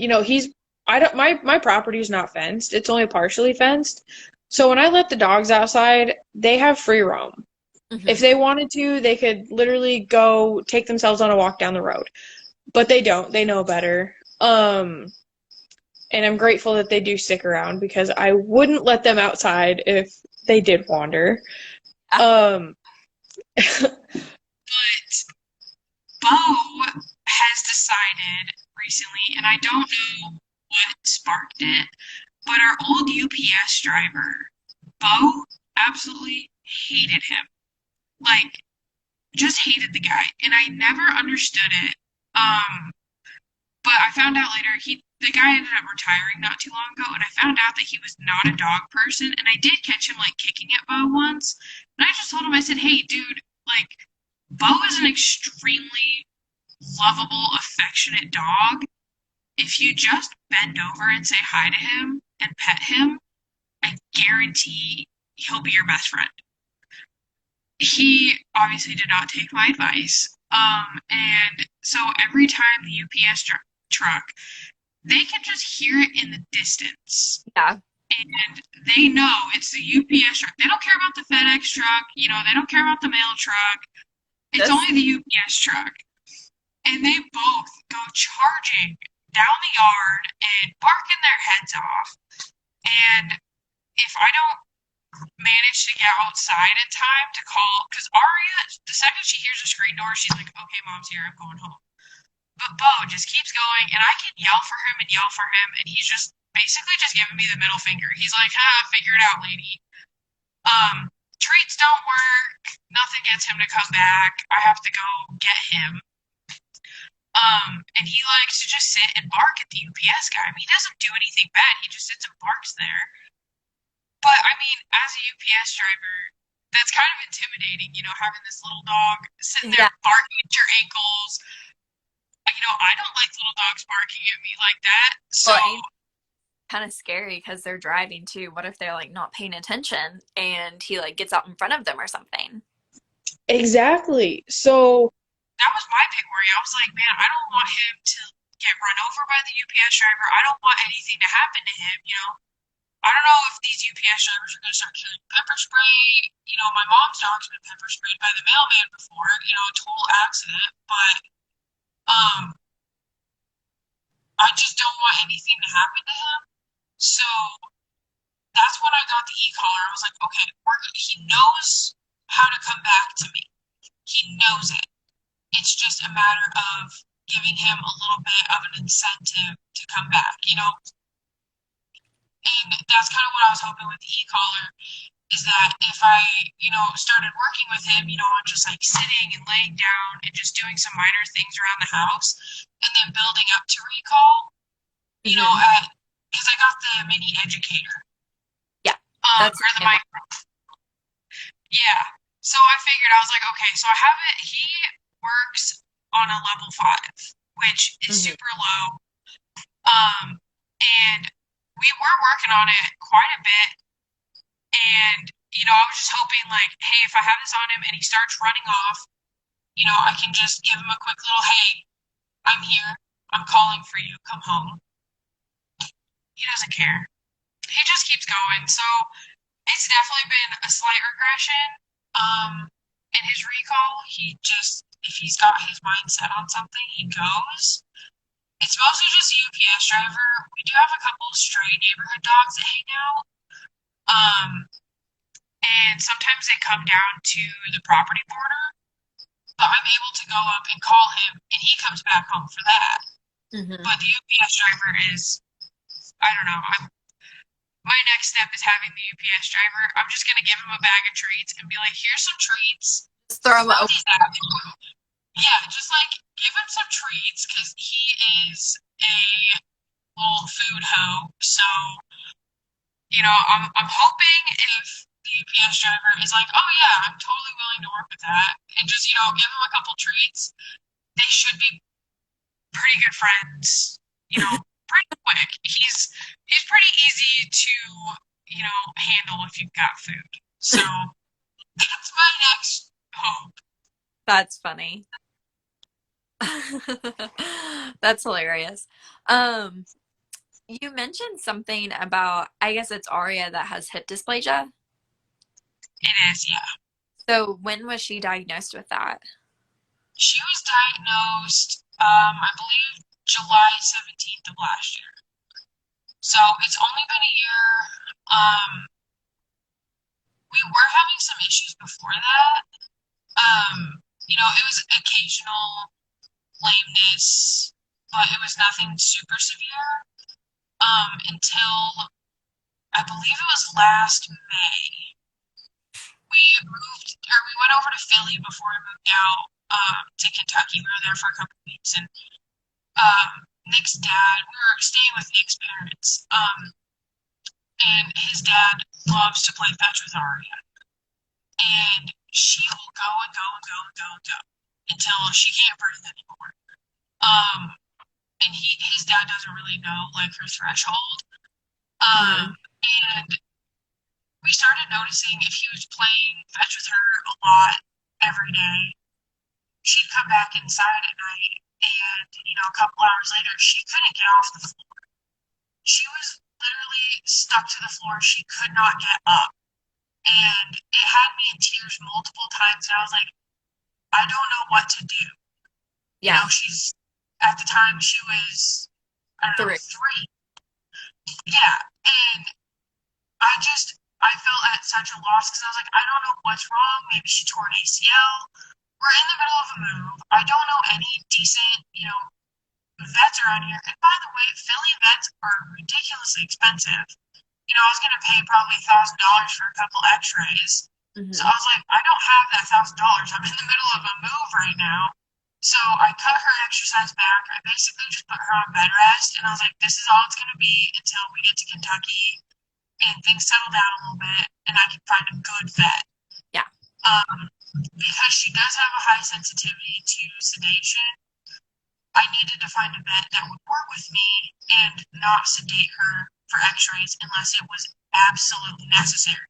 I don't my property is not fenced. It's only partially fenced. So when I let the dogs outside, they have free roam. If
Mm-hmm.
they wanted to, they could literally go take themselves on a walk down the road. But they don't. They know better. And I'm grateful that they do stick around because I wouldn't let them outside if they did wander. Um, but Bo has decided recently, and I don't know what sparked it, but our old UPS driver, Bo, absolutely hated him. Like, just hated the guy, and I never understood it. But I found out later the guy ended up retiring not too long ago, and I found out that he was not a dog person, and I did catch him like kicking at Bo once, and I just told him, I said, "Hey, dude, like, Bo is an extremely lovable, affectionate dog. If you just bend over and say hi to him and pet him, I guarantee he'll be your best friend." He obviously did not take my advice. And so every time the UPS truck, they can just hear it in the distance.
Yeah.
And they know it's the UPS truck. They don't care about the FedEx truck, they don't care about the mail truck. It's only the UPS truck. And they both go charging down the yard and barking their heads off. And if I don't manage to get outside in time to call, because Arya, the second she hears the screen door, she's like, "Okay, mom's here, I'm going home." But Bo just keeps going, and I can yell for him and yell for him, and he's just basically just giving me the middle finger. He's like, figure it out, lady. Treats don't work. Nothing gets him to come back. I have to go get him. And he likes to just sit and bark at the UPS guy. I mean, he doesn't do anything bad. He just sits and barks there. But I mean, as a UPS driver, that's kind of intimidating, having this little dog sitting there barking at your ankles. I don't like little dogs barking at me like that. So
kind of scary because they're driving too. What if they're like not paying attention and he like gets out in front of them or something?
Exactly. So that was my big worry. I was like, man, I don't want him to get run over by the UPS driver. I don't want anything to happen to him, I don't know if these UPS drivers are going to start killing pepper spray. My mom's dog's been pepper sprayed by the mailman before, a total accident. But Um, I just don't want anything to happen to him. So that's when I got the e-collar. I was like, okay, he knows how to come back to me. He knows it. It's just a matter of giving him a little bit of an incentive to come back, you know? And that's kind of what I was hoping with the e-collar is that if I, started working with him, on just like sitting and laying down and just doing some minor things around the house and then building up to recall, because I got the mini educator.
Yeah.
That's or the micro. Yeah. So I figured, I was like, okay, so I have it. He works on a level 5, which is super low. And we were working on it quite a bit. And, I was just hoping, like, hey, if I have this on him and he starts running off, I can just give him a quick little, hey, I'm here. I'm calling for you. Come home. He doesn't care. He just keeps going. So it's definitely been a slight regression. In his recall, if he's got his mind set on something, he goes. It's mostly just a UPS driver. We do have a couple of stray neighborhood dogs that hang out. And sometimes they come down to the property border, but I'm able to go up and call him, and he comes back home for that. But the UPS driver is, I don't know, my next step is having the UPS driver. I'm just going to give him a bag of treats and be like, here's some treats.
Just throw him over.
Yeah, just like give him some treats because he is a little food hoe. So, I'm hoping if the UPS driver is like, oh yeah, I'm totally willing to work with that, and just give him a couple treats, they should be pretty good friends. Pretty quick. He's pretty easy to handle if you've got food. So that's my next hope.
That's funny. That's hilarious. You mentioned something about, I guess it's Arya that has hip dysplasia.
It is, yeah.
So when was she diagnosed with that?
She was diagnosed, I believe, July 17th of last year. So it's only been a year. We were having some issues before that. It was occasional lameness, but it was nothing super severe. Until I believe it was last May. We went over to Philly before we moved out to Kentucky. We were there for a couple of weeks, and Nick's dad, we were staying with Nick's parents, and his dad loves to play fetch with Arya, and she will go and go and go and go and go until she can't breathe anymore. And his dad doesn't really know like her threshold. And we started noticing if he was playing fetch with her a lot every day, she'd come back inside at night, and a couple hours later, she couldn't get off the floor. She was literally stuck to the floor. She could not get up, and it had me in tears multiple times. And I was like, I don't know what to do.
Yeah.
She's at the time she was, I don't know, 3. Yeah, and I felt at such a loss because I was like, I don't know what's wrong. Maybe she tore an ACL. We're in the middle of a move. I don't know any decent, vets around here. And by the way, Philly vets are ridiculously expensive. I was going to pay probably $1,000 for a couple x-rays. So I was like, I don't have that $1,000. I'm in the middle of a move right now. So I cut her exercise back. I basically just put her on bed rest. And I was like, this is all it's going to be until we get to Kentucky and things settle down a little bit and I can find a good vet.
Yeah.
Because she does have a high sensitivity to sedation, I needed to find a vet that would work with me and not sedate her for x-rays unless it was absolutely necessary.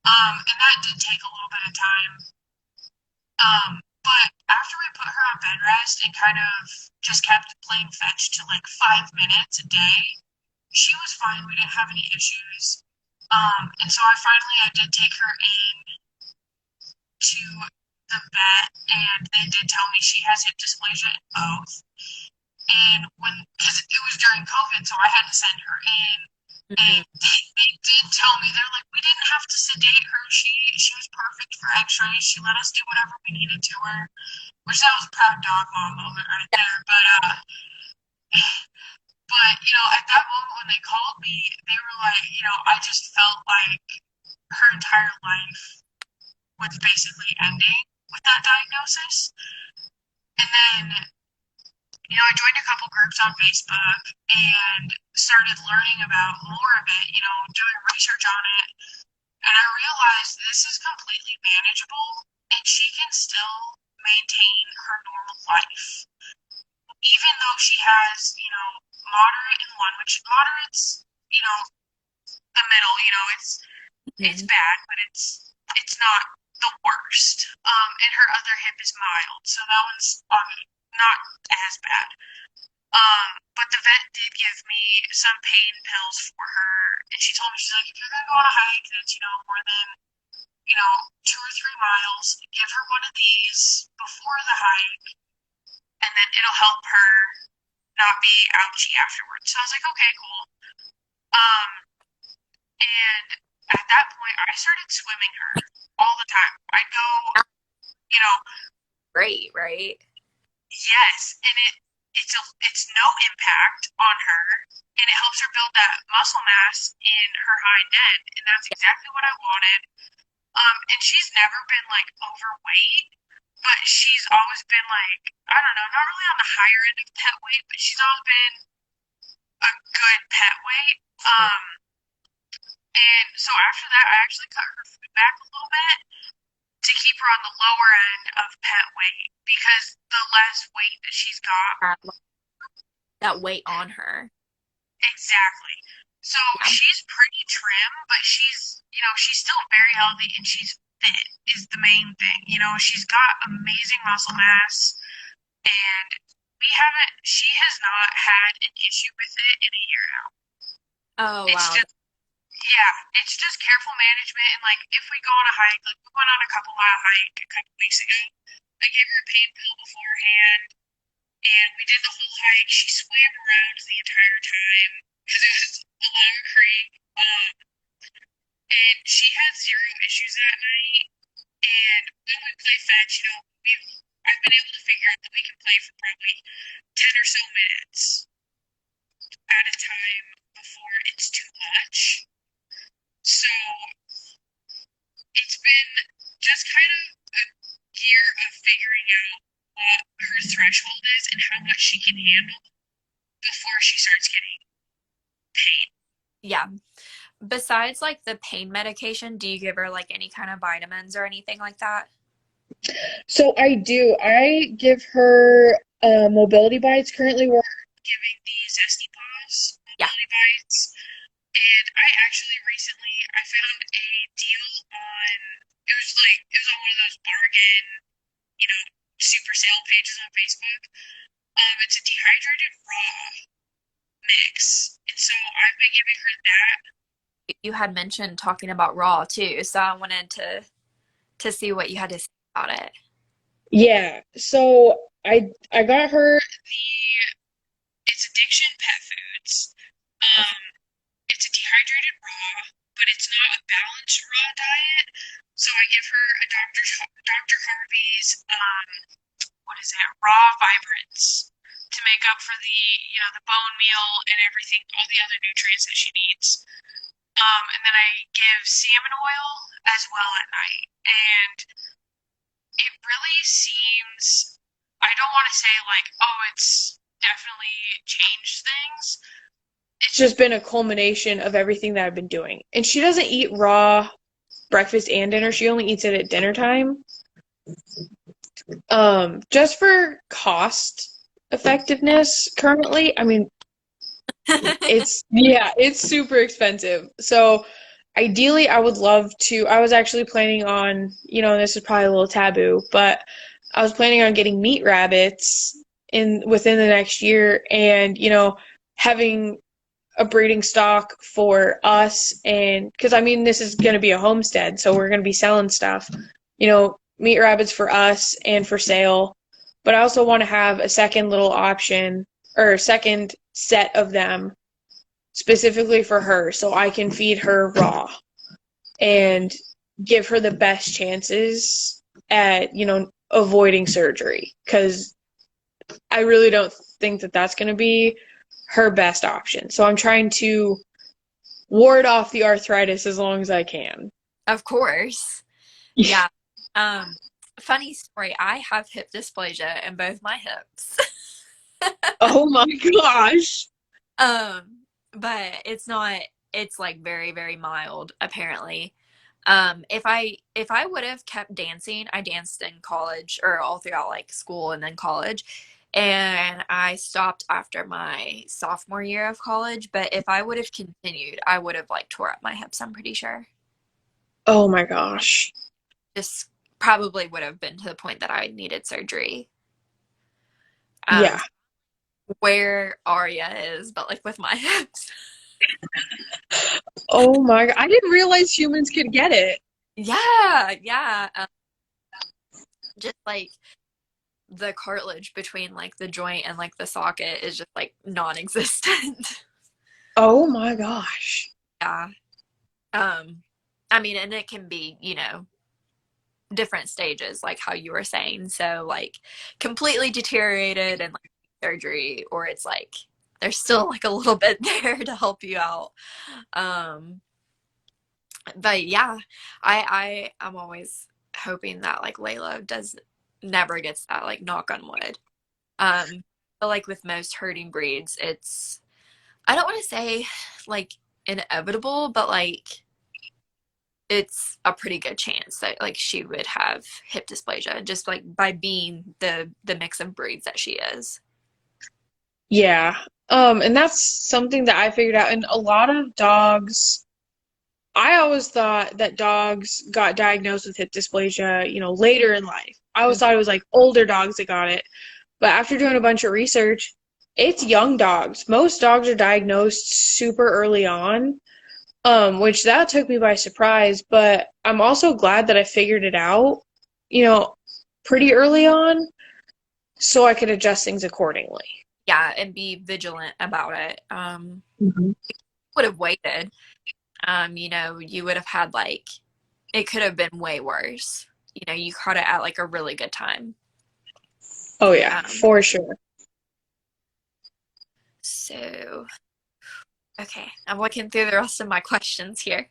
And that did take a little bit of time. But after we put her on bed rest and kind of just kept playing fetch to like 5 minutes a day, she was fine. We didn't have any issues. And so I did take her in to the vet, and they did tell me she has hip dysplasia in both. And because it was during COVID, so I had to send her in. And they did tell me, they're like, we didn't have to sedate her. She was perfect for x-rays. She let us do whatever we needed to her, which that was a proud dog mom moment right there. But, at that moment when they called me, they were like, I just felt like her entire life was basically ending with that diagnosis. And then, I joined a couple groups on Facebook and started learning about more of it, doing research on it. And I realized this is completely manageable and she can still maintain her normal life. Even though she has, moderate in one, which moderate's, the middle, it's bad, but it's not the worst. And her other hip is mild, so that one's not as bad. But the vet did give me some pain pills for her, and she told me, she's like, if you're gonna go on a hike that's, more than, 2 or 3 miles, give her one of these before the hike, and then it'll help her not be ouchy afterwards. So I was like, okay, cool. And at that point, I started swimming her all the time. I'd go,
Great, right?
yes, and it's no impact on her, and it helps her build that muscle mass in her hind end, and that's exactly what I wanted. And she's never been like overweight, but she's always been like, I don't know, not really on the higher end of pet weight, but she's always been a good pet weight. And so after that, I actually cut her food back a little bit to keep her on the lower end of pet weight, because the less weight that she's got,
that weight on her.
Exactly. So she's pretty trim, but she's still very healthy, and she's fit is the main thing. She's got amazing muscle mass, and she has not had an issue with it in a year now.
Oh, wow.
It's just careful management, and like if we go on a hike, like we went on a couple-mile hike a couple weeks ago, I gave her a pain pill beforehand, and we did the whole hike. She swam around the entire time because it was a long creek, and she had 0 issues that night. And when we play fetch, I've been able to figure out that we can play for probably 10 or so minutes at a time before it's too much. So it's been just kind of a year of figuring out what her threshold is and how much she can handle before she starts getting pain.
Yeah. Besides like the pain medication, do you give her like any kind of vitamins or anything like that?
So I do. I give her mobility bites. Currently, we're giving the Zesty Paws mobility bites. And I actually recently, I found a deal on, it was on one of those bargain, super sale pages on Facebook. It's a dehydrated raw mix. And so I've been giving her that.
You had mentioned talking about raw too, so I wanted to see what you had to say about it.
Yeah, so I got her it's Addiction Pet Foods. It's a dehydrated raw, but it's not a balanced raw diet. So I give her a Dr. Harvey's raw vibrants to make up for the bone meal and everything, all the other nutrients that she needs. And then I give salmon oil as well at night. And it really seems, I don't want to say like, oh, it's definitely changed things. It's just been a culmination of everything that I've been doing. And she doesn't eat raw breakfast and dinner. She only eats it at dinner time. Just for cost effectiveness currently, I mean, it's super expensive. So ideally, I would love to, I was actually planning on, this is probably a little taboo, but I was planning on getting meat rabbits within the next year and, having a breeding stock for us. And because, this is going to be a homestead, so we're going to be selling stuff, meat rabbits for us and for sale, but I also want to have a second little option or a second set of them specifically for her so I can feed her raw and give her the best chances at, avoiding surgery because I really don't think that that's going to be her best option. So I'm trying to ward off the arthritis as long as I can.
Of course. Yeah. Um, Funny story, I have hip dysplasia in both my hips.
Oh my gosh.
But it's like very, very mild, apparently. If I would have kept dancing, I danced in college or all throughout like school and then college. And I stopped after my sophomore year of college, but if I would have continued, I would have like tore up my hips, I'm pretty sure.
Oh my gosh.
Just probably would have been to the point that I needed surgery.
Yeah.
Where Arya is, but like with my hips.
Oh my God. I didn't realize humans could get it.
Yeah, yeah. Just like the cartilage between like the joint and like the socket is just like non-existent.
Oh my gosh.
Yeah. I mean, and it can be, different stages, like how you were saying. So like completely deteriorated and like surgery, or it's like there's still like a little bit there to help you out. But yeah, I'm always hoping that like Layla does never gets that, like knock on wood. But like with most herding breeds, it's I don't want to say like inevitable, but like it's a pretty good chance that like she would have hip dysplasia just like by being the mix of breeds that she is.
Yeah. And that's something that I figured out. And a lot of dogs, I always thought that dogs got diagnosed with hip dysplasia, later in life. I always thought it was like older dogs that got it. But after doing a bunch of research, it's young dogs. Most dogs are diagnosed super early on, which that took me by surprise. But I'm also glad that I figured it out, pretty early on so I could adjust things accordingly.
Yeah, and be vigilant about it.
Mhm.
Would have waited. You would have had like it could have been way worse. You caught it at like a really good time.
Oh, yeah, for sure.
So, okay, I'm looking through the rest of my questions here.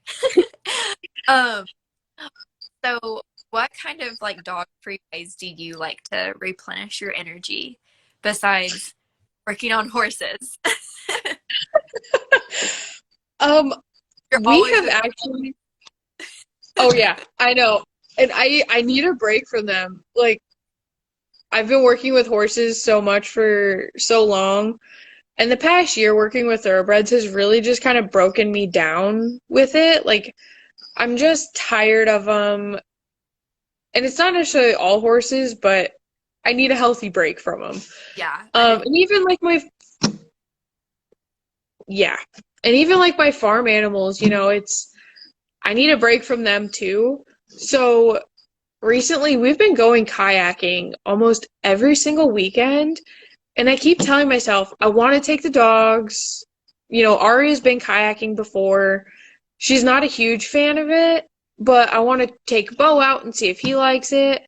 um, so what kind of like dog-free ways do you like to replenish your energy besides working on horses?
Um,
You're
we
always
have actually, oh yeah, I know. And I need a break from them. Like, I've been working with horses so much for so long. And the past year working with thoroughbreds has really just kind of broken me down with it. Like, I'm just tired of them. And it's not necessarily all horses, but I need a healthy break from them.
yeah,
And even like yeah. And even like my farm animals, I need a break from them too. So recently we've been going kayaking almost every single weekend. And I keep telling myself, I want to take the dogs. Arya's been kayaking before. She's not a huge fan of it, but I want to take Bo out and see if he likes it.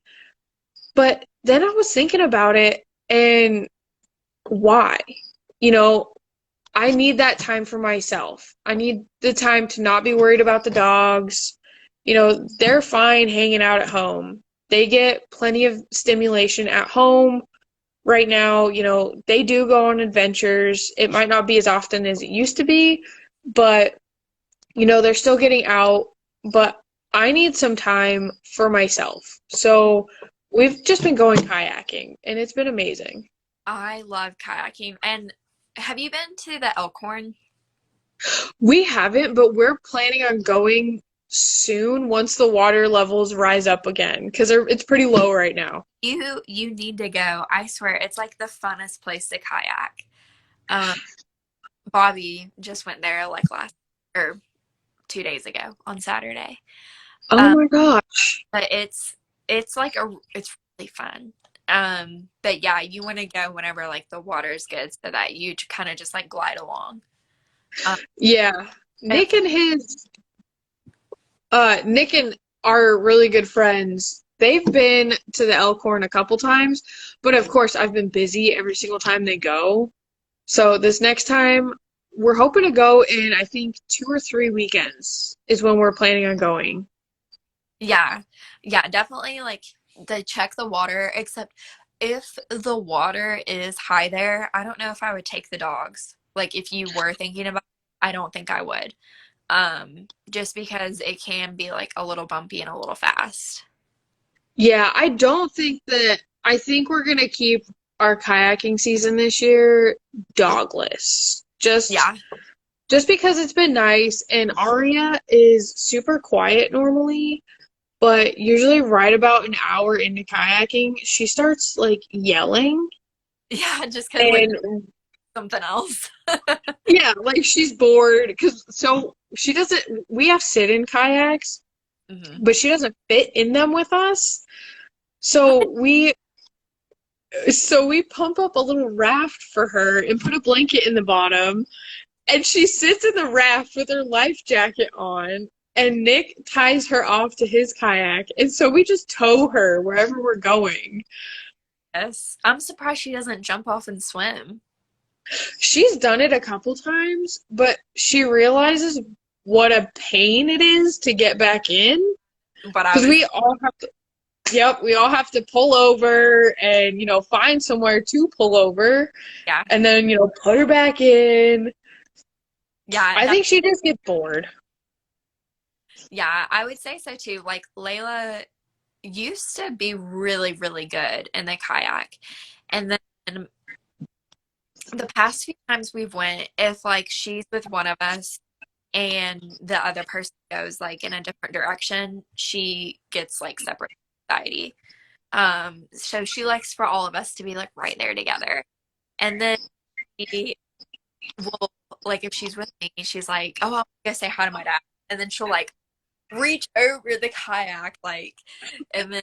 But then I was thinking about it and why? You know, I need that time for myself. I need the time to not be worried about the dogs. They're fine hanging out at home. They get plenty of stimulation at home. Right now, they do go on adventures. It might not be as often as it used to be, but, they're still getting out. But I need some time for myself. So we've just been going kayaking, and it's been amazing.
I love kayaking. And have you been to the Elkhorn?
We haven't, but we're planning on going soon once the water levels rise up again because it's pretty low right now.
You need to go. I swear, it's like the funnest place to kayak. Bobby just went there like last or 2 days ago on Saturday.
Oh my gosh.
But it's it's like it's really fun. But yeah, you want to go whenever like the water is good so that you kind of just like glide along. Um,
Yeah.
and
Nick and our really good friends, they've been to the Elkhorn a couple times, but of course I've been busy every single time they go. So this next time we're hoping to go in, I think 2 or 3 weekends is when we're planning on going.
yeah, yeah, definitely like to check the water, except if the water is high there, I don't know if I would take the dogs. Like if you were thinking about it, I don't think I would. Just because it can be like a little bumpy and a little fast.
Yeah, I don't think that I think we're gonna keep our kayaking season this year dogless.
Yeah.
Just because it's been nice and Arya is super quiet normally, but usually right about an hour into kayaking, she starts like yelling
Yeah, just because like
and
something else.
yeah, like she's bored because so she doesn't we have sit-in kayaks,
Hmm.
but she doesn't fit in them with us. So we pump up a little raft for her and put a blanket in the bottom, and she sits in the raft with her life jacket on, and Nick ties her off to his kayak, and so we just tow her wherever we're going.
Yes. I'm surprised she doesn't jump off and swim.
She's done it a couple times, but she realizes what a pain it is to get back in
But I
because
was,
we all have to pull over and, find somewhere to pull over
yeah.
and then, put her back in.
Yeah,
I think she just gets bored.
yeah, I would say so too. Like Layla used to be really, really good in the kayak. And then the past few times we've went, if like she's with one of us and the other person goes like in a different direction, she gets like separate anxiety. So she likes for all of us to be like right there together. And then she will like if she's with me, she's like, "Oh, I'm gonna say hi to my dad," and then she'll like reach over the kayak and then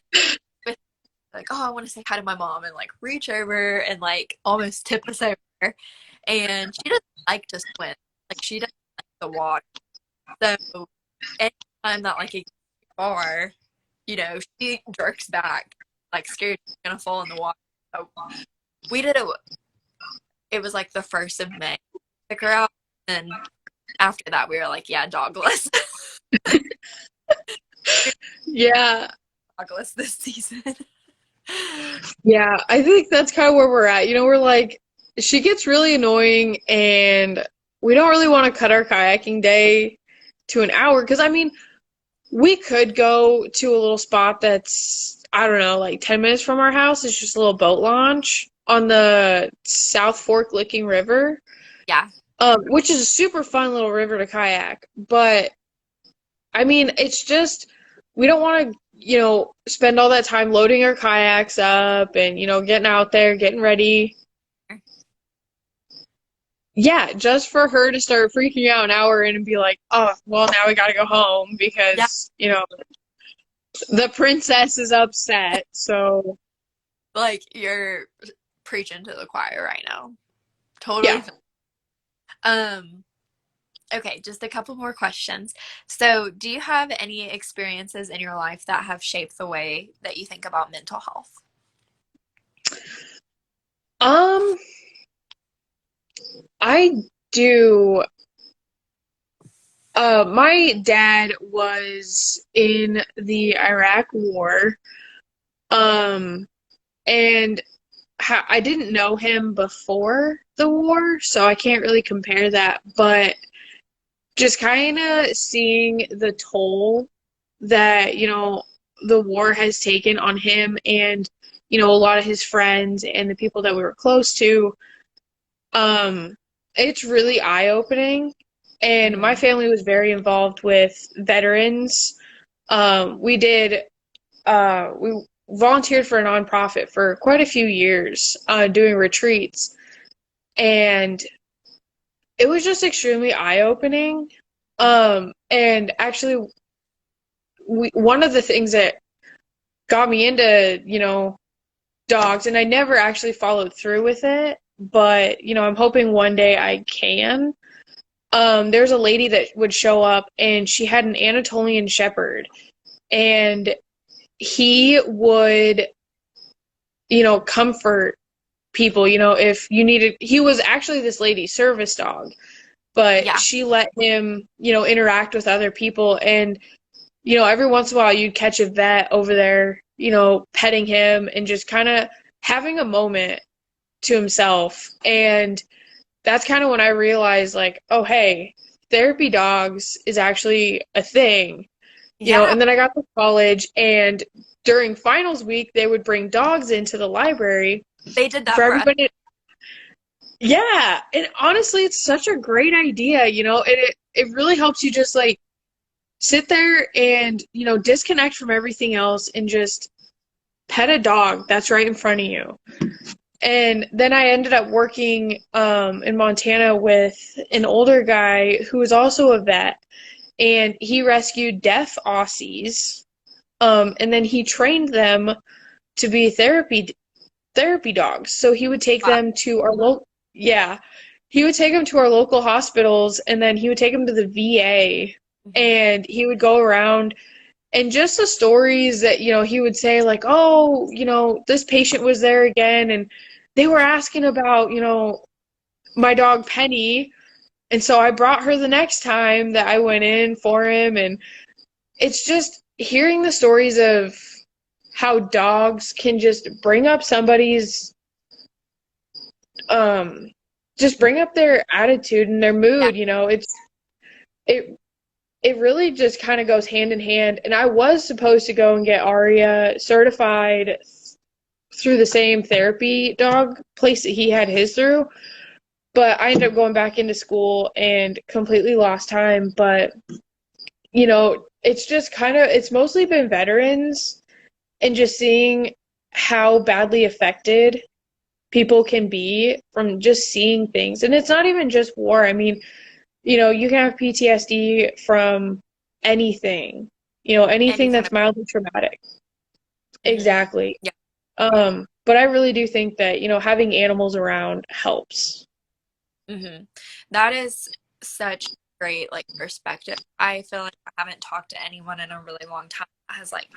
like, "Oh, I want to say hi to my mom," and like reach over and like almost tip us over. And she doesn't like to swim, like she doesn't like the water. So anytime that like it gets too far, she jerks back, like scared she's gonna fall in the water. So we did it. It was like the 1st of May. Took her out, and after that, we were like, yeah, dogless.
Yeah,
Dogless this season.
yeah, I think that's kind of where we're at. We're like, she gets really annoying, and we don't really want to cut our kayaking day to an hour because, I mean, we could go to a little spot that's, I don't know, like 10 minutes from our house. It's just a little boat launch on the South Fork Licking River,
Yeah.
which is a super fun little river to kayak. But, I mean, it's just, we don't want to, spend all that time loading our kayaks up and, getting out there, getting ready. Yeah, just for her to start freaking out an hour in and be like, oh, well, now we gotta go home
Yeah.
because, the princess is upset, so
Like you're preaching to the choir right now. Totally.
yeah.
Um, okay, just a couple more questions. So, do you have any experiences in your life that have shaped the way that you think about mental health?
Um, I do. My dad was in the Iraq War, um, and I didn't know him before the war, so I can't really compare that, but just kind of seeing the toll that, the war has taken on him and, a lot of his friends and the people that we were close to, it's really eye-opening. And my
Hmm.
family was very involved with veterans. We volunteered for a nonprofit for quite a few years, doing retreats. And it was just extremely eye-opening. And actually, one of the things that got me into, dogs, and I never actually followed through with it, but, I'm hoping one day I can. There's a lady that would show up, and she had an Anatolian Shepherd, and he would, comfort people, if you needed, he was actually this lady's service dog, but
Yeah.
she let him, interact with other people. And, every once in a while you'd catch a vet over there, petting him and just kind of having a moment to himself. And that's kind of when I realized, like, oh, hey, therapy dogs is actually a thing,
Yeah.
and then I got to college, and during finals week, they would bring dogs into the library
They did that
for
for us.
everybody. Yeah, and honestly, it's such a great idea, and it really helps you just like sit there and, disconnect from everything else and just pet a dog that's right in front of you. And then I ended up working in Montana with an older guy who was also a vet, and he rescued deaf Aussies, and then he trained them to be therapy dogs. So he would take
Wow.
them to our local, yeah, he would take them to our local hospitals, and then he would take them to the VA, and he would go around, and just the stories that, he would say, like, oh, this patient was there again, and they were asking about, my dog Penny, and so I brought her the next time that I went in for him. And it's just hearing the stories of how dogs can just bring up somebody's, just bring up their attitude and their mood, it it really just kind of goes hand in hand. And I was supposed to go and get Arya certified through the same therapy dog place that he had his through, but I ended up going back into school and completely lost time. But, it's just it's mostly been veterans, and just seeing how badly affected people can be from just seeing things. And it's not even just war. I mean, you can have PTSD from anything,
Any
anything
kind
that's
of.
mildly traumatic.
Mhm.
Exactly.
Yeah.
But I really do think that, having animals around helps.
That is such great like perspective. I feel like I haven't talked to anyone in a really long time that has like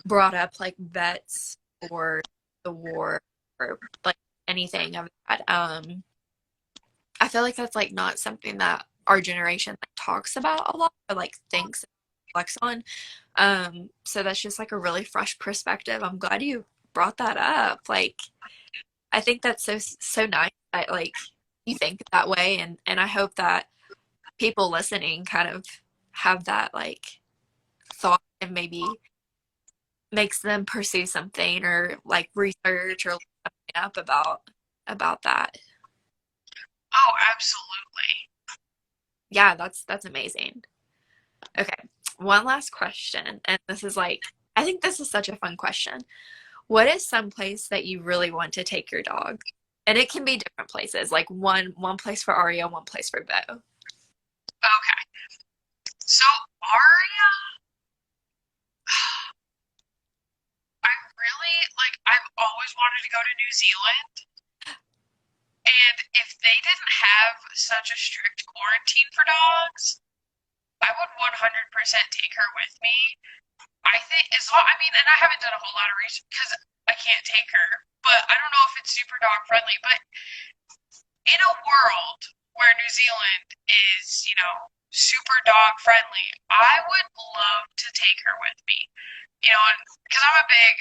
brought up like vets or the war or like anything of that. I feel like that's like not something that our generation like talks about a lot or like thinks reflects on. So that's just like a really fresh perspective. I'm glad you brought that up. Like I think that's so nice that like you think that way, and I hope that people listening kind of have that like thought and maybe makes them pursue something or like research or look something up about that.
Oh, absolutely.
Yeah, that's amazing. Okay, one last question, and this is like I think this is such a fun question. What is some place that you really want to take your dog? And it can be different places, like one place for Arya, one place for Bo.
Okay. So Aria, I really I've always wanted to go to New Zealand, and if they didn't have such a strict quarantine for dogs, I would 100% take her with me. I think as long, I mean, and I haven't done a whole lot of research because I can't take her, but I don't know if it's super dog friendly. But in a world where New Zealand is, super dog friendly, I would love to take her with me. Because I'm a big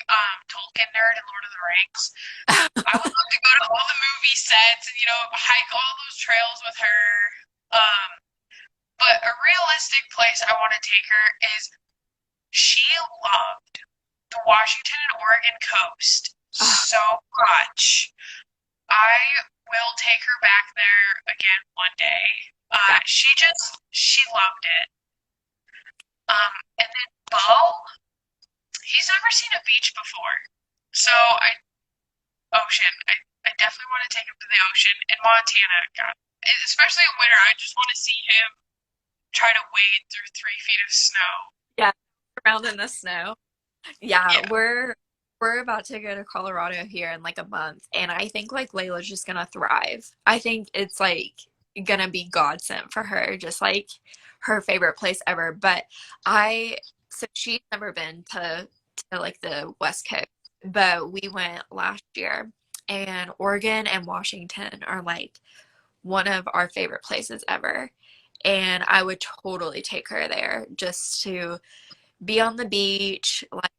Tolkien nerd and Lord of the Rings. I would love to go to all the movie sets and, hike all those trails with her. Um, but a realistic place I want to take her is, she loved the Washington and Oregon coast so much. I will take her back there again one day.
Yeah.
She loved it. And then Bo, he's never seen a beach before. So I definitely want to take him to the ocean. In Montana, God, especially in winter, I just want to see him try to wade through 3 feet of snow.
Yeah, around in the snow. Yeah,
Yeah.
we're about to go to Colorado here in like a month, and I think like Layla's just gonna thrive. I think it's like gonna be God sent for her, just like her favorite place ever. But so she's never been to like the West Coast, but we went last year, and Oregon and Washington are like one of our favorite places ever. And I would totally take her there just to be on the beach, like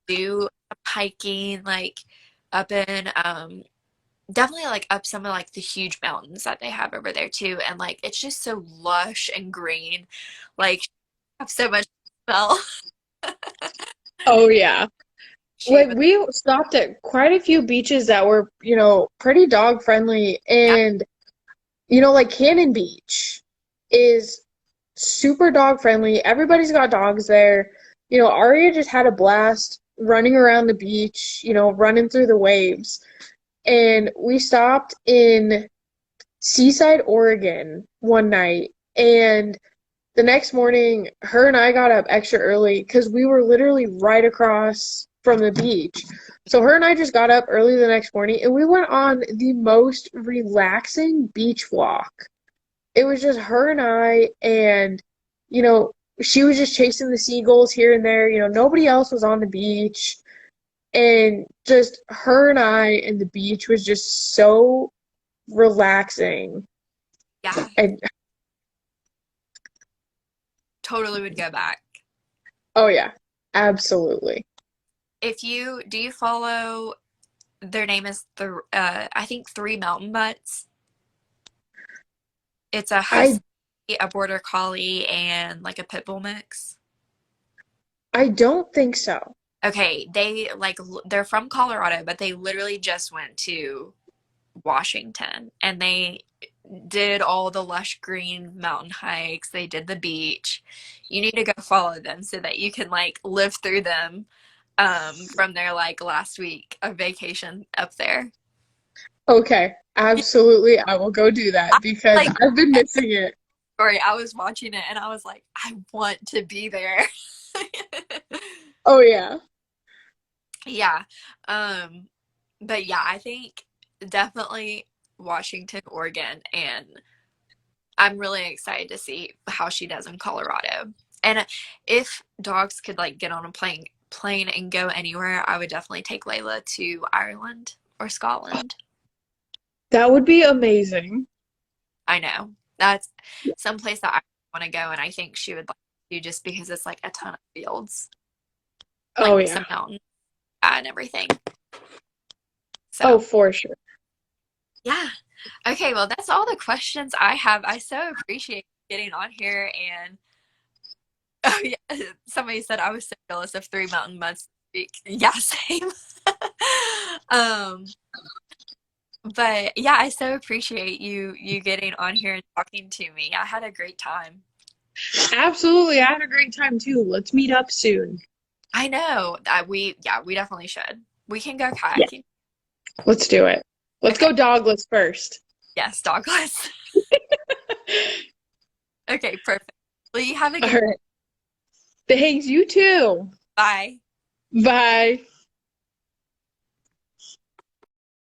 do some hiking, like up in definitely like up some of like the huge mountains that they have over there too. And like it's just so lush and green. Like have so much smell.
Oh yeah.
She
Like
was
we stopped at quite a few beaches that were, pretty dog friendly,
yeah,
and like Cannon Beach is super dog friendly. Everybody's got dogs there. Arya just had a blast running around the beach, running through the waves. And we stopped in Seaside, Oregon one night, and the next morning, her and I got up extra early because we were literally right across from the beach. So her and I just got up early the next morning and we went on the most relaxing beach walk. It was just her and I, and, you know, she was just chasing the seagulls here and there. Nobody else was on the beach. And just her and I and the beach was just so relaxing.
yeah,
And
totally would go back.
oh, yeah, absolutely.
If you do you follow their name is the I think Three Mountain Butts. It's a
I
husky, a border collie, and like a pit bull mix.
I don't think so.
Okay, they're from Colorado, but they literally just went to Washington and they did all the lush green mountain hikes. They did the beach. You need to go follow them so that you can like live through them from their like last week of vacation up there.
Okay, absolutely. I will go do
I
that because
like
I've been missing it.
sorry, I was watching it and I was like, I want to be there.
Oh, yeah.
Yeah. Um, but yeah, I think definitely Washington, Oregon, and I'm really excited to see how she does in Colorado. And if dogs could like get on a plane and go anywhere, I would definitely take Layla to Ireland or Scotland.
That would be amazing.
I know. That's some place that I want to go and I think she would like to just because it's like a ton of fields,
Oh,
like
yeah.
some mountains and everything.
Oh,
So
for sure.
yeah. Okay, well, that's all the questions I have. I so appreciate getting on here and oh yeah, somebody said I was so jealous of Three Mountain Mud's speak. Yeah, same. Um, but yeah, I so appreciate you getting on here and talking to me. I had a great time.
Absolutely. I had a great time too. Let's meet up soon.
I know that we definitely should. We can go
Yeah,
kayaking.
let's do it. Let's
Okay.
go dogless first.
Yes, dogless. Okay, perfect. Well, you have a
All
good
right. Thanks, you too.
bye.
Bye.